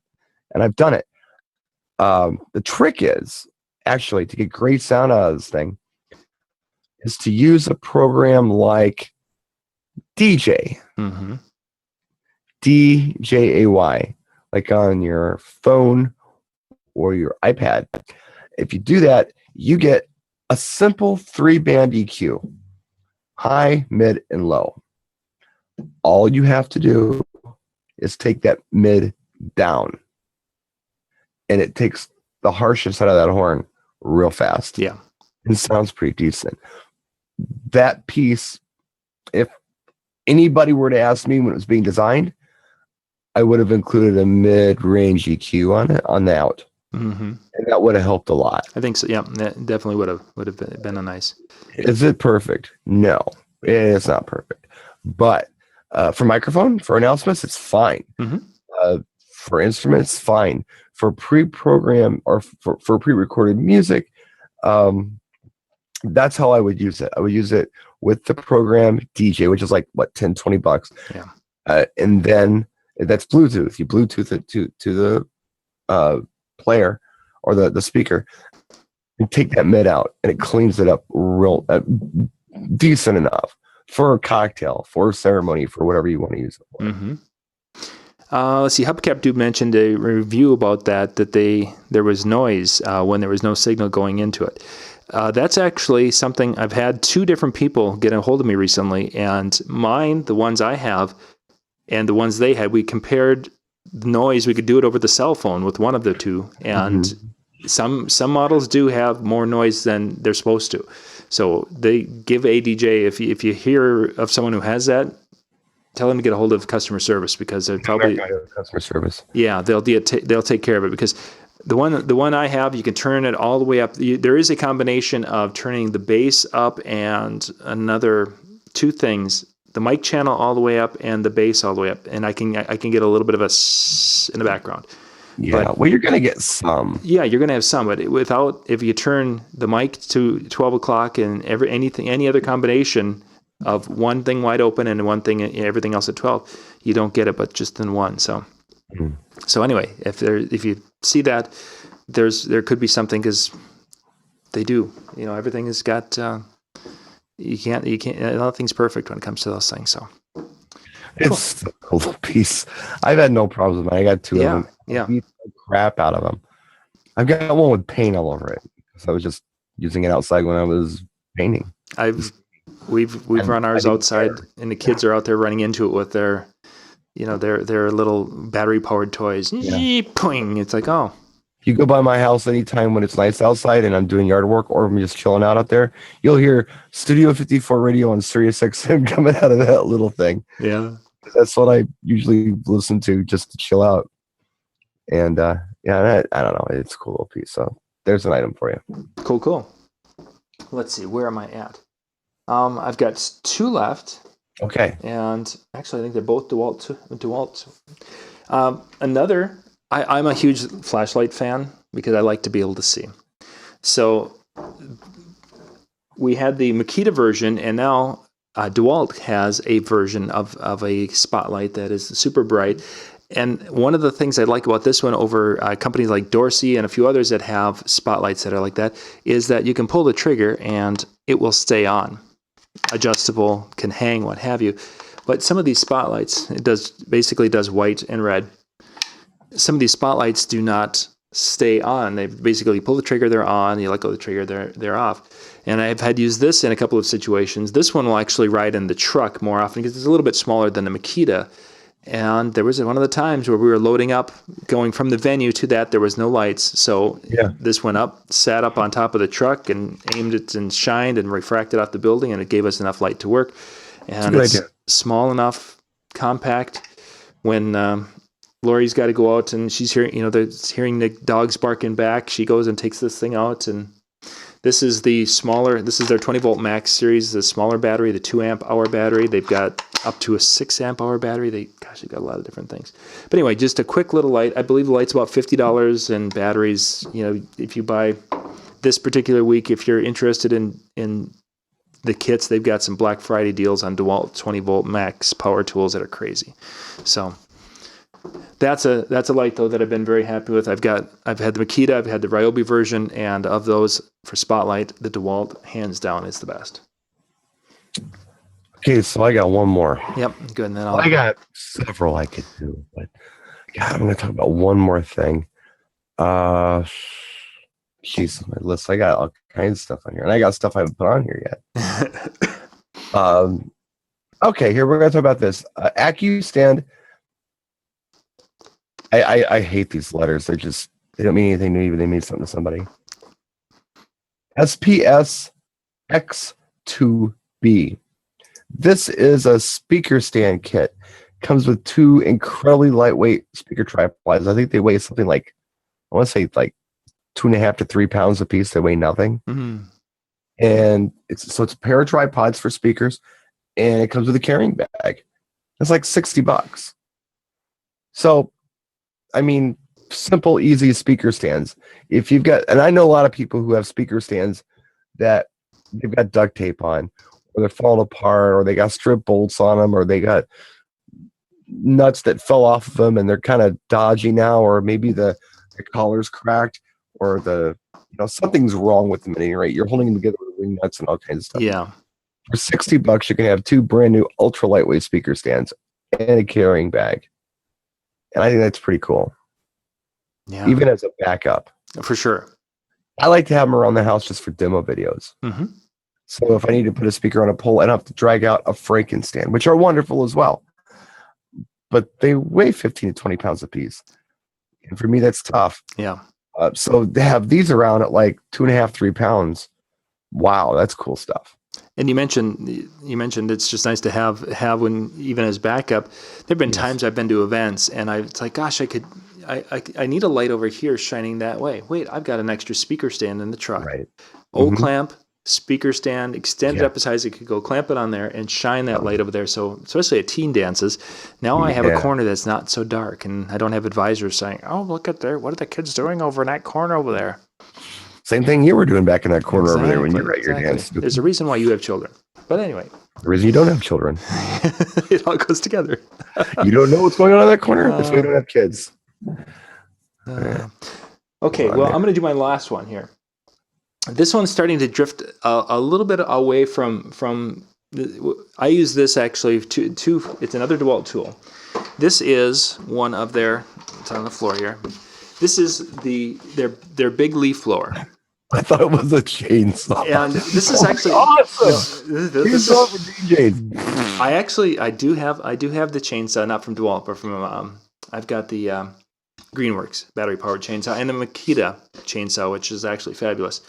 Speaker 4: and I've done it. The trick is actually to get great sound out of this thing is to use a program like DJ, DJAY, like on your phone or your iPad. If you do that, you get a simple 3-band EQ, high, mid, and low. All you have to do is take that mid down, and it takes the harshest out of that horn real fast.
Speaker 3: Yeah.
Speaker 4: It sounds pretty decent. That piece, if anybody were to ask me when it was being designed, I would have included a mid-range EQ on it, on the out. And that would have helped a lot.
Speaker 3: I think so. Yeah, that definitely would have been a nice.
Speaker 4: Is it perfect? No, it's not perfect. But for microphone, for announcements, it's fine. For instruments, fine. For pre-program or for pre-recorded music, that's how I would use it. I would use it with the program DJ, which is like what, $10-20.
Speaker 3: Yeah.
Speaker 4: And then that's Bluetooth. You Bluetooth it to the player or the speaker and take that mid out, and it cleans it up real decent enough for a cocktail, for a ceremony, for whatever you want to use it for.
Speaker 3: Let's see. Hubcap Dude mentioned a review about that there was noise when there was no signal going into it. That's actually something I've had 2 different people get a hold of me recently, and mine, the ones I have, and the ones they had, we compared the noise. We could do it over the cell phone with one of the 2, and some models do have more noise than they're supposed to. So they give ADJ, if you hear of someone who has that, tell them to get a hold of customer service, because they're probably
Speaker 4: customer service.
Speaker 3: Yeah, they'll take care of it, because the one I have, you can turn it all the way up. There is a combination of turning the bass up and another 2 things, the mic channel all the way up and the bass all the way up, and I can get a little bit of a in the background.
Speaker 4: Yeah, but, well, you're going to get some.
Speaker 3: Yeah, you're going to have some, but if you turn the mic to 12 o'clock and any other combination of one thing wide open and one thing, everything else at 12, you don't get it, but just in one. So, so anyway, if you see that, there could be something, because they do. Everything has got. You can't. Nothing's perfect when it comes to those things. So.
Speaker 4: It's a cool piece. I've had no problems with it. I got 2 of them.
Speaker 3: Yeah.
Speaker 4: I beat the crap out of them. I've got one with paint all over it, because I was just using it outside when I was painting.
Speaker 3: We've run ours outside, and the kids are out there running into it with their little battery powered toys. Poing! It's like, oh.
Speaker 4: If you go by my house anytime when it's nice outside and I'm doing yard work, or I'm just chilling out there, you'll hear Studio 54 radio on Sirius XM coming out of that little thing.
Speaker 3: Yeah.
Speaker 4: That's what I usually listen to just to chill out. And I don't know. It's a cool little piece. So there's an item for you.
Speaker 3: Cool. Let's see. Where am I at? I've got 2 left.
Speaker 4: Okay.
Speaker 3: And actually, I think they're both DeWalt. I'm a huge flashlight fan because I like to be able to see. So we had the Makita version, and now DeWalt has a version of a spotlight that is super bright. And one of the things I like about this one over companies like Dorsey and a few others that have spotlights that are like that is that you can pull the trigger and it will stay on. Adjustable, can hang, what have you. But some of these spotlights, it basically does white and red. Some of these spotlights do not stay on. They basically pull the trigger, they're on. You let go of the trigger, they're off. And I've had used this in a couple of situations. This one will actually ride in the truck more often because it's a little bit smaller than the Makita. And there was one of the times where we were loading up, going from the venue to that, there was no lights. So this went up, sat up on top of the truck and aimed it and shined and refracted off the building, and it gave us enough light to work. And it's small enough, compact. When Lori's got to go out and she's hearing, hearing the dogs barking back, she goes and takes this thing out. And this is their 20 volt max series, the smaller battery, the 2 amp hour battery. They've got up to a 6 amp hour battery. They've got a lot of different things. But anyway, just a quick little light. I believe the light's about $50, and batteries, if you buy this particular week, if you're interested in the kits, they've got some Black Friday deals on DeWalt 20 volt max power tools that are crazy. So that's a light though that I've been very happy with. I've had the Makita, I've had the Ryobi version, and of those for spotlight, the DeWalt hands down is the best.
Speaker 4: Okay, so I got one more.
Speaker 3: Yep, good. And then
Speaker 4: I got several I could do, but God, I'm going to talk about one more thing. Jeez, my list. I got all kinds of stuff on here, and I got stuff I haven't put on here yet. Okay, here we're going to talk about this Acu stand. I hate these letters. They don't mean anything to me, but they mean something to somebody. SPS X2B. This is a speaker stand kit. Comes with 2 incredibly lightweight speaker tripods. I think they weigh something like, I want to say like 2.5 to 3 pounds a piece. They weigh nothing. Mm-hmm. And it's a pair of tripods for speakers, and it comes with a carrying bag. It's like $60. So, I mean, simple, easy speaker stands. If you've got, and I know a lot of people who have speaker stands that they've got duct tape on, or they're falling apart, or they got strip bolts on them, or they got nuts that fell off of them and they're kind of dodgy now, or maybe the collar's cracked, or something's wrong with them at any rate. You're holding them together with wing nuts and all kinds of stuff.
Speaker 3: Yeah.
Speaker 4: For $60, you can have 2 brand new ultra lightweight speaker stands and a carrying bag. And I think that's pretty cool. Yeah. Even as a backup.
Speaker 3: For sure.
Speaker 4: I like to have them around the house just for demo videos. Mm-hmm. So if I need to put a speaker on a pole, I don't have to drag out a Franken stand, which are wonderful as well. But they weigh 15 to 20 pounds a piece. And for me, that's tough.
Speaker 3: Yeah.
Speaker 4: So they have these around at like 2.5, 3 pounds. Wow, that's cool stuff.
Speaker 3: And you mentioned it's just nice to have when, even as backup. There've been times I've been to events and it's like, gosh, I need a light over here shining that way. Wait, I've got an extra speaker stand in the truck.
Speaker 4: Right.
Speaker 3: Clamp, speaker stand, extended up as high as it could go, clamp it on there and shine that light over there. So especially at teen dances, now I have a corner that's not so dark, and I don't have advisors saying, oh, look at there, what are the kids doing over in that corner over there?
Speaker 4: Same thing you were doing back in that corner over there when you were at your dance.
Speaker 3: There's a reason why you have children. But anyway.
Speaker 4: The reason you don't have children.
Speaker 3: It all goes together.
Speaker 4: You don't know what's going on in that corner? That's why you don't have kids.
Speaker 3: Okay, well, I'm going to do my last one here. This one's starting to drift a little bit away from I use this actually to it's another DeWalt tool. This is one of it's on the floor here. This is their big leaf blower.
Speaker 4: I thought it was a chainsaw.
Speaker 3: And this is actually
Speaker 4: awesome. Chainsaw for DJs.
Speaker 3: I do have the chainsaw, not from DeWalt, but from I've got the Greenworks battery powered chainsaw and the Makita chainsaw, which is actually fabulous.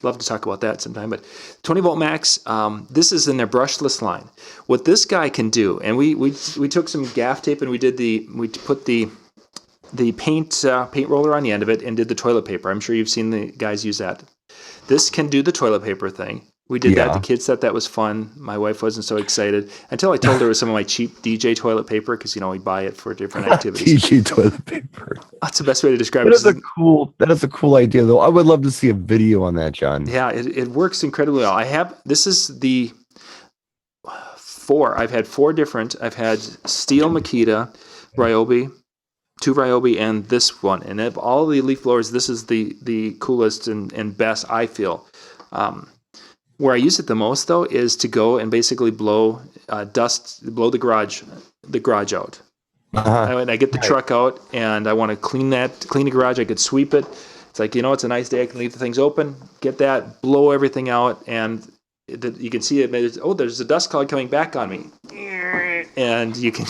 Speaker 3: Love to talk about that sometime. But 20 volt max, this is in their brushless line. What this guy can do, and we took some gaff tape and we put the paint roller on the end of it and did the toilet paper. I'm sure you've seen the guys use that. This can do the toilet paper thing. We did that. The kids thought that was fun. My wife wasn't so excited until I told her it was some of my cheap DJ toilet paper because, we buy it for different activities.
Speaker 4: DJ toilet paper.
Speaker 3: That's the best way to describe it.
Speaker 4: That is a cool idea, though. I would love to see a video on that, John.
Speaker 3: Yeah, it works incredibly well. This is the 4. I've had 4 different. I've had steel Makita, Ryobi, 2 Ryobi, and this one. And of all the leaf blowers, this is the coolest and best, I feel. Where I use it the most, though, is to go and basically blow the garage out. I get the truck out, and I want to clean the garage. I could sweep it. It's like, it's a nice day. I can leave the things open, get that, blow everything out, and you can see it. There's a dust cloud coming back on me. And you can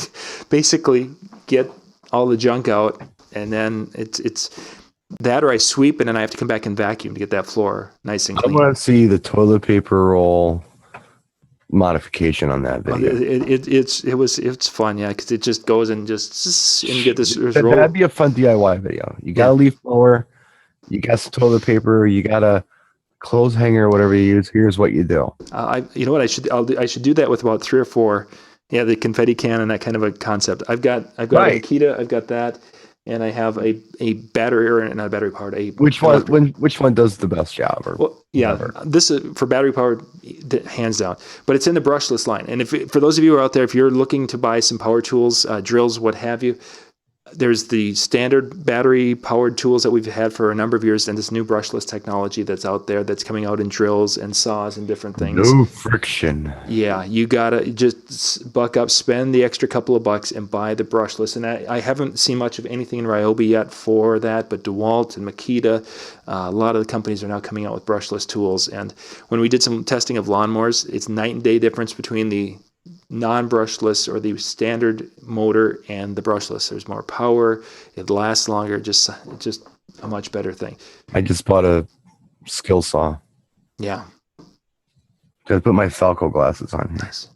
Speaker 3: basically get all the junk out, and then it's that, or I sweep, and then I have to come back and vacuum to get that floor nice and clean.
Speaker 4: I want to see the toilet paper roll modification on that video.
Speaker 3: It's fun, yeah, because it just goes and you get this roll.
Speaker 4: That'd be a fun DIY video. You got a leaf blower, you got some toilet paper, you got a clothes hanger, or whatever you use. Here's what you do.
Speaker 3: You know what? I should do that with about 3 or 4. Yeah, the confetti can and that kind of a concept. I've got a Makita. I've got that. And I have a battery, or not a battery powered. Which
Speaker 4: one does the best job?
Speaker 3: This is for battery powered, hands down. But it's in the brushless line. And for those of you who are out there, if you're looking to buy some power tools, drills, what have you, there's the standard battery powered tools that we've had for a number of years, and this new brushless technology that's out there that's coming out in drills and saws and different things.
Speaker 4: No friction.
Speaker 3: Yeah, you gotta just buck up, spend the extra couple of bucks, and buy the brushless. And I haven't seen much of anything in Ryobi yet for that, but DeWalt and Makita, a lot of the companies are now coming out with brushless tools. And when we did some testing of lawnmowers, it's night and day difference between the non-brushless or the standard motor and the brushless. There's more power, it lasts longer, just a much better thing.
Speaker 4: I just bought a skill saw.
Speaker 3: Yeah.
Speaker 4: Gotta put my Falco glasses on here.
Speaker 3: Nice.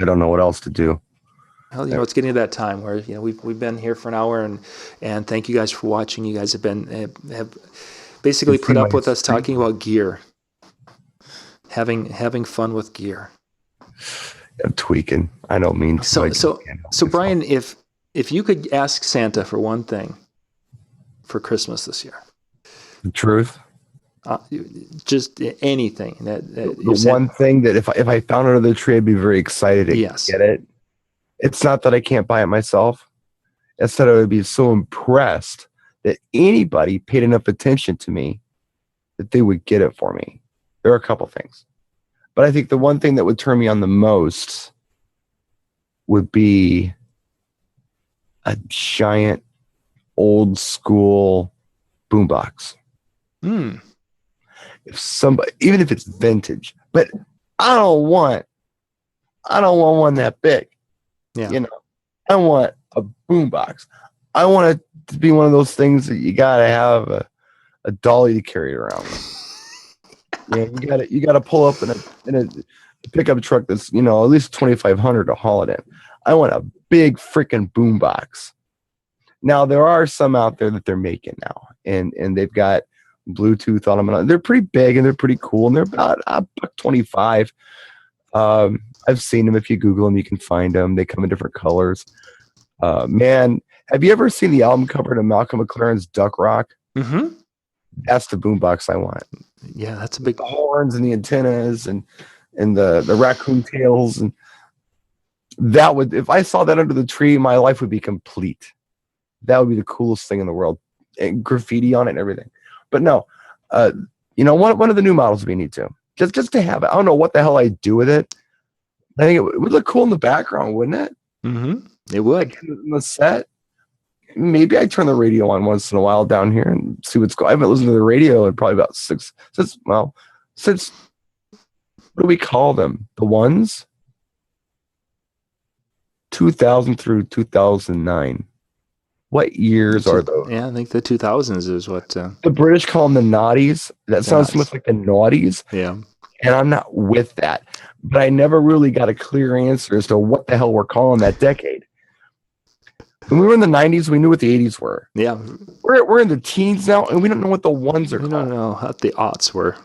Speaker 4: I don't know what else to do.
Speaker 3: Well, it's getting to that time where we've been here for an hour, and thank you guys for watching. You guys have basically put up with us talking about gear, having fun with gear.
Speaker 4: I'm tweaking. I don't mean to.
Speaker 3: So Brian, if you could ask Santa for one thing for Christmas this year,
Speaker 4: the truth,
Speaker 3: just anything.
Speaker 4: The one thing that if I found it under the tree, I'd be very excited to get it. It's not that I can't buy it myself. It's that I would be so impressed that anybody paid enough attention to me that they would get it for me. There are a couple things. But I think the one thing that would turn me on the most would be a giant old school boombox. Even if it's vintage, but I don't want one that big.
Speaker 3: Yeah.
Speaker 4: I want a boombox. I want it to be one of those things that you gotta have a dolly to carry around. Yeah, you gotta pull up in a pickup truck that's at least $2,500 to haul it in. I want a big freaking boombox. Now there are some out there that they're making now, and they've got Bluetooth on them, and they're pretty big and they're pretty cool, and they're about $125. I've seen them. If you Google them, you can find them. They come in different colors. Man, have you ever seen the album cover to Malcolm McLaren's Duck Rock? Mm-hmm. That's the boombox I want.
Speaker 3: Yeah, that's a big.
Speaker 4: The horns and the antennas and the raccoon tails, and that would, if I saw that under the tree, my life would be complete. That would be the coolest thing in the world, and graffiti on it and everything. But no, one of the new models we need to just to have it. I don't know what the hell I'd do with it. I think it would look cool in the background, wouldn't it?
Speaker 3: Mm-hmm. It would.
Speaker 4: Like in the set. Maybe I turn the radio on once in a while down here and see what's going on. I haven't listened to the radio in probably about since what do we call them? The ones? 2000 through 2009. What years are those?
Speaker 3: Yeah, I think the 2000s is what...
Speaker 4: The British call them the naughties. That sounds so much like the naughties.
Speaker 3: Yeah.
Speaker 4: And I'm not with that. But I never really got a clear answer as to what the hell we're calling that decade. When we were in the 90s, we knew what the 80s were.
Speaker 3: Yeah.
Speaker 4: We're in the teens now, and we don't know what the ones are called.
Speaker 3: We don't know what the aughts were.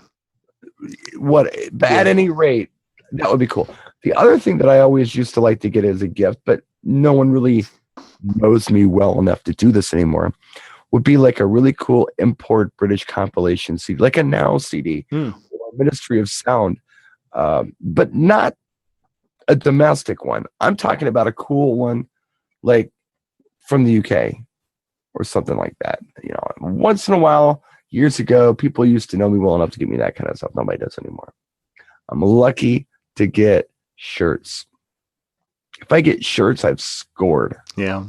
Speaker 4: But at any rate, that would be cool. The other thing that I always used to like to get as a gift, but no one really knows me well enough to do this anymore, would be like a really cool import British compilation CD, like a Now CD, or Ministry of Sound, but not a domestic one. I'm talking about a cool one, like from the UK or something like that. You know, once in a while, years ago, people used to know me well enough to get me that kind of stuff. Nobody does anymore. I'm lucky to get shirts. If I get shirts, I've scored.
Speaker 3: Yeah.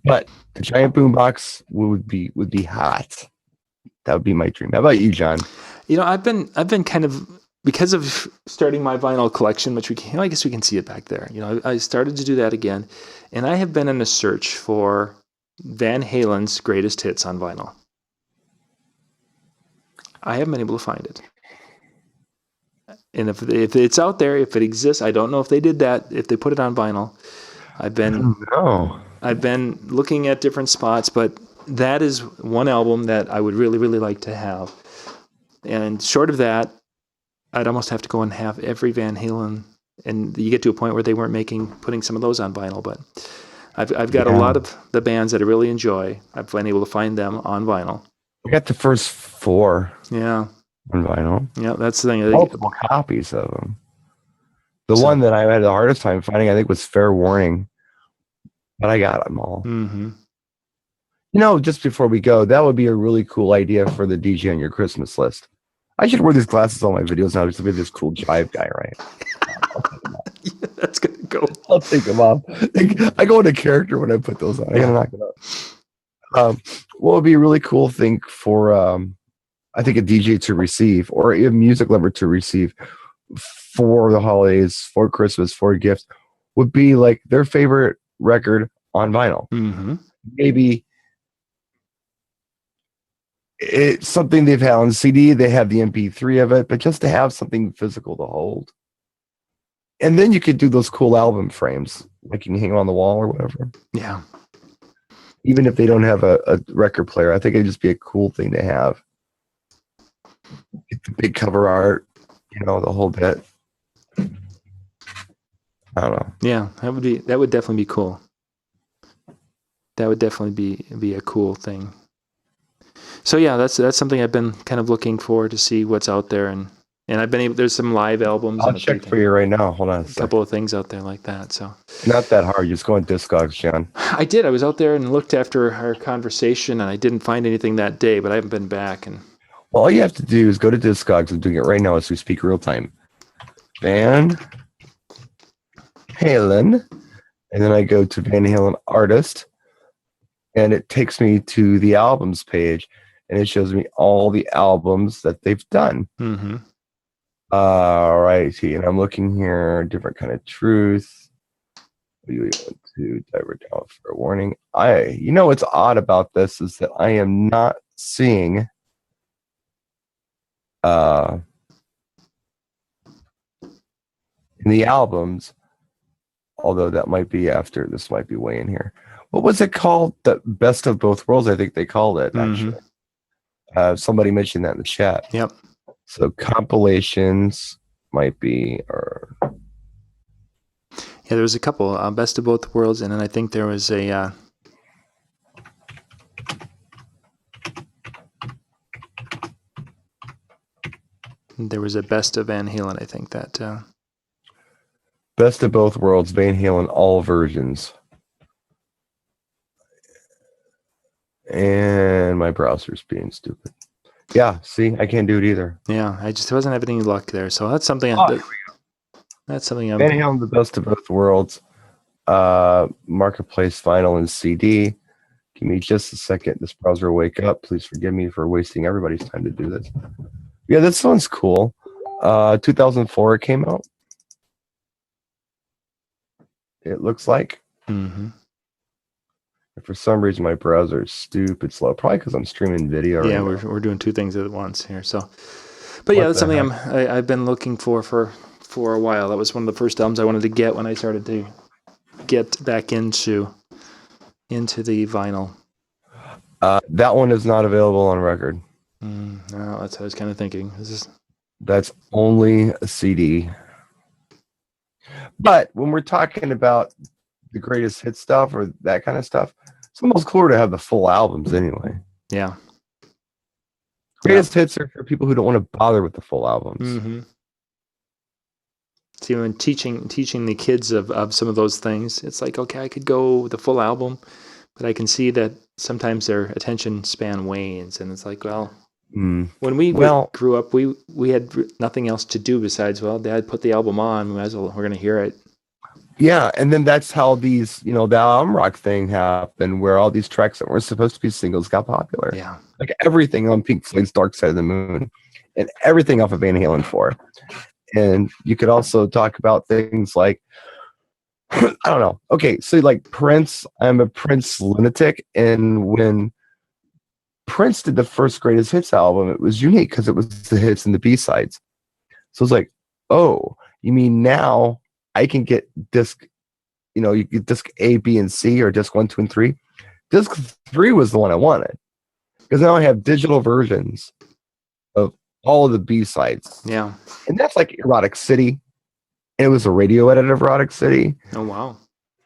Speaker 4: But the giant boombox would be hot. That would be my dream. How about you, John?
Speaker 3: You know, I've been kind of, because of starting my vinyl collection, which I guess we can see it back there. You know, I started to do that again, and I have been in a search for Van Halen's greatest hits on vinyl. I haven't been able to find it. And if it's out there, if it exists, I don't know if they did that, if they put it on vinyl. I've been looking at different spots, but that is one album that I would really, really like to have. And short of that, I'd almost have to go and have every Van Halen. And you get to a point where they weren't putting some of those on vinyl, but I've got a lot of the bands that I really enjoy. I've been able to find them on vinyl.
Speaker 4: I got the first 4.
Speaker 3: Yeah.
Speaker 4: On vinyl.
Speaker 3: Yeah, that's the thing.
Speaker 4: Multiple copies of them. The one that I had the hardest time finding, I think, was Fair Warning. But I got them all.
Speaker 3: Mm-hmm.
Speaker 4: You know, just before we go, that would be a really cool idea for the DJ on your Christmas list. I should wear these glasses on my videos now just to be this cool jive guy, right?
Speaker 3: Yeah, that's going to go.
Speaker 4: I'll take them off. I go into character when I put those on. I gotta knock it up. What would be a really cool thing for, I think, a DJ to receive, or a music lover to receive for the holidays, for Christmas, for a gift, would be like their favorite record on vinyl.
Speaker 3: Mm-hmm.
Speaker 4: Maybe it's something they've had on CD, they have the MP3 of it, but just to have something physical to hold. And then you could do those cool album frames, like you can hang them on the wall or whatever.
Speaker 3: Yeah.
Speaker 4: Even if they don't have a record player, I think it'd just be a cool thing to have. Get the big cover art, you know, the whole bit. I don't know.
Speaker 3: Yeah, that would definitely be cool. That would definitely be a cool thing. So yeah, that's something I've been kind of looking for to see what's out there, and I've been able. There's some live albums.
Speaker 4: I'll check for you right now. Hold on
Speaker 3: a couple of things out there like that. So
Speaker 4: not that hard. Just go on Discogs, John.
Speaker 3: I did. I was out there and looked after our conversation, and I didn't find anything that day. But I haven't been back. And
Speaker 4: well, all you have to do is go to Discogs. I'm doing it right now as we speak, real time. Van Halen, and then I go to Van Halen artist, and it takes me to the albums page, and it shows me all the albums that they've done.
Speaker 3: Mm-hmm.
Speaker 4: All right, and I'm looking here, different kind of truth. We want to divert down for a warning. You know what's odd about this is that I am not seeing in the albums, although that might be after, this might be way in here. What was it called? The Best of Both Worlds, I think they called it, actually. Somebody mentioned that in the chat.
Speaker 3: Yep.
Speaker 4: So compilations might be, or
Speaker 3: yeah, there was a couple, Best of Both Worlds, and then I think there was a Best of Van Halen, I think that
Speaker 4: Best of Both Worlds, Van Halen, all versions. And my browser's being stupid. Yeah, see, I can't do it either.
Speaker 3: Yeah, I just wasn't having any luck there. So that's something. That's something.
Speaker 4: Van Halen, the Best of Both Worlds, Marketplace, Vinyl, and CD. Give me just a second. This browser will wake up. Please forgive me for wasting everybody's time to do this. Yeah, this one's cool. 2004 it came out. It looks like.
Speaker 3: Mm-hmm.
Speaker 4: For some reason, my browser is stupid slow. Probably because I'm streaming video.
Speaker 3: Yeah, we're doing two things at once here. So, but yeah, that's something I've been looking for a while. That was one of the first albums I wanted to get when I started to get back into the vinyl.
Speaker 4: That one is not available on record.
Speaker 3: No, that's what I was kind of thinking.
Speaker 4: That's only a CD. But when we're talking about the greatest hit stuff or that kind of stuff, it's almost cooler to have the full albums anyway.
Speaker 3: Yeah.
Speaker 4: Greatest hits are for people who don't want to bother with the full albums.
Speaker 3: Mm-hmm. See, when teaching the kids of some of those things, it's like, okay, I could go with the full album, but I can see that sometimes their attention span wanes, and it's like, well, when we grew up, we had nothing else to do besides, well, Dad put the album on, we're going to hear it.
Speaker 4: Yeah, and then that's how these, the album rock thing happened, where all these tracks that weren't supposed to be singles got popular.
Speaker 3: Yeah,
Speaker 4: like everything on Pink Floyd's Dark Side of the Moon, and everything off of Van Halen 4. And you could also talk about things like, I don't know. Okay, so like Prince, I'm a Prince lunatic, and when Prince did the first Greatest Hits album, it was unique because it was the hits and the B-sides. So it's like, oh, you mean now I can get disc, you get disc A, B, and C, or disc 1, 2, and 3. Disc 3 was the one I wanted because now I have digital versions of all of the B-sides.
Speaker 3: Yeah.
Speaker 4: And that's like Erotic City. And it was a radio edit of Erotic City.
Speaker 3: Oh, wow.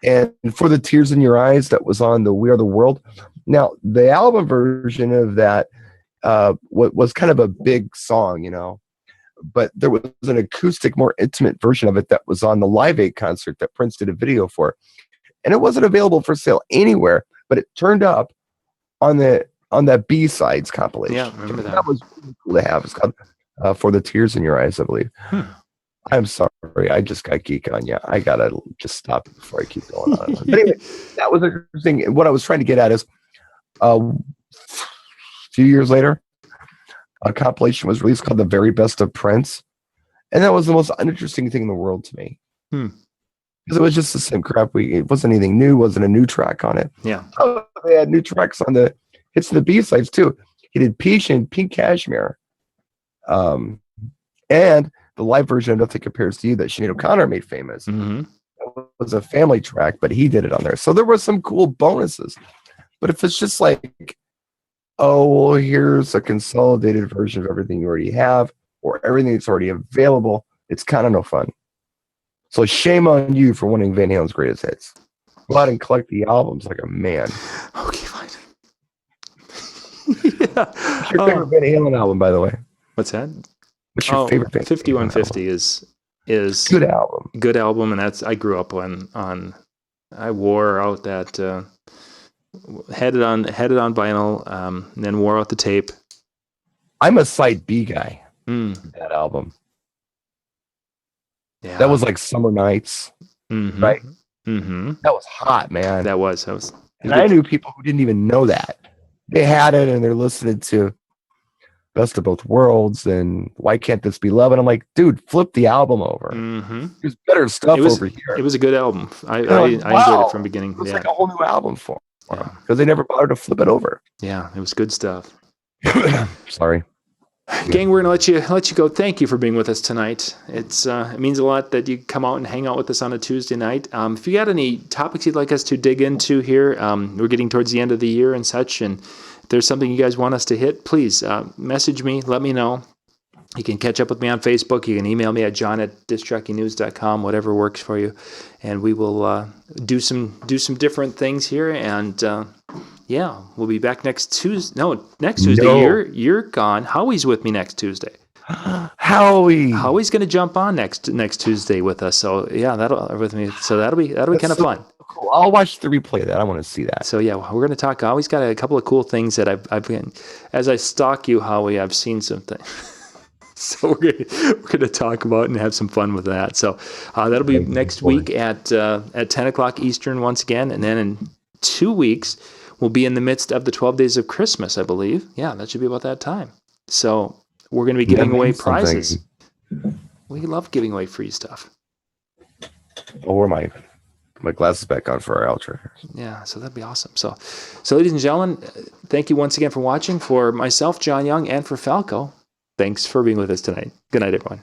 Speaker 4: And For the Tears in Your Eyes, that was on the We Are the World. Now, the album version of that was kind of a big song, but there was an acoustic, more intimate version of it that was on the Live Aid concert that Prince did a video for. And it wasn't available for sale anywhere, but it turned up on that B-sides compilation.
Speaker 3: Yeah, I remember that.
Speaker 4: That was really cool to have. It's called For the Tears in Your Eyes, I believe. I'm sorry, I just got geek on you. I gotta just stop before I keep going on. But anyway, that was interesting. What I was trying to get at is, a few years later, a compilation was released called The Very Best of Prince, and that was the most uninteresting thing in the world to me. Because it was just the same crap. It wasn't anything new. Wasn't a new track on it.
Speaker 3: Yeah.
Speaker 4: Oh, they had new tracks on the hits of the B-sides too. He did Peach and Pink Cashmere, and the live version of Nothing Compares to You that Sinead O'Connor made famous. It was a family track, but he did it on there. So there were some cool bonuses. But if it's just like, oh, well, here's a consolidated version of everything you already have, or everything that's already available, it's kind of no fun. So shame on you for wanting Van Halen's greatest hits. Go out and collect the albums like a man.
Speaker 3: Okay, fine.
Speaker 4: What's your favorite Van Halen album, by the way?
Speaker 3: What's that?
Speaker 4: What's your favorite Van
Speaker 3: 5150 is
Speaker 4: good album.
Speaker 3: Good album, and that's I grew up on. I wore out that had it on vinyl, and then wore out the tape.
Speaker 4: I'm a side B guy. That album.
Speaker 3: Yeah,
Speaker 4: that was like Summer Nights, right? That was hot, man.
Speaker 3: That was.
Speaker 4: And I knew people who didn't even know that. They had it and they're listening to Best of Both Worlds and Why Can't This Be Love? And I'm like, dude, flip the album over. There's better stuff over here.
Speaker 3: It was a good album. I enjoyed it from beginning.
Speaker 4: It was like a whole new album for them because they never bothered to flip it over.
Speaker 3: Yeah, it was good stuff.
Speaker 4: Sorry.
Speaker 3: Gang, we're gonna let you go. Thank you for being with us tonight. It means a lot that you come out and hang out with us on a Tuesday night. If you got any topics you'd like us to dig into here, we're getting towards the end of the year and such, and if there's something you guys want us to hit, please message me, let me know. You can catch up with me on Facebook. You can email me at john@discjockeynews.com, whatever works for you, and we will do some different things here. And yeah, we'll be back next Tuesday. No, next Tuesday.
Speaker 4: No.
Speaker 3: You're gone. Howie's with me next Tuesday.
Speaker 4: Howie's
Speaker 3: going to jump on next Tuesday with us. So yeah, that'll be kind of fun.
Speaker 4: Cool. I'll watch the replay of that. I want to see that.
Speaker 3: So yeah, we're going to talk. Howie's got a couple of cool things that I've been, as I stalk you, Howie, I've seen something. So we're going to talk about and have some fun with that. So that'll be next week at 10 o'clock Eastern once again, and then in 2 weeks we'll be in the midst of the 12 days of Christmas, I believe. Yeah, that should be about that time. So we're going to be giving away prizes. We love giving away free stuff.
Speaker 4: I'll wear my glasses back on for our outro.
Speaker 3: Yeah, so that'd be awesome. So ladies and gentlemen, thank you once again for watching. For myself, John Young, and for Falco, thanks for being with us tonight. Good night, everyone.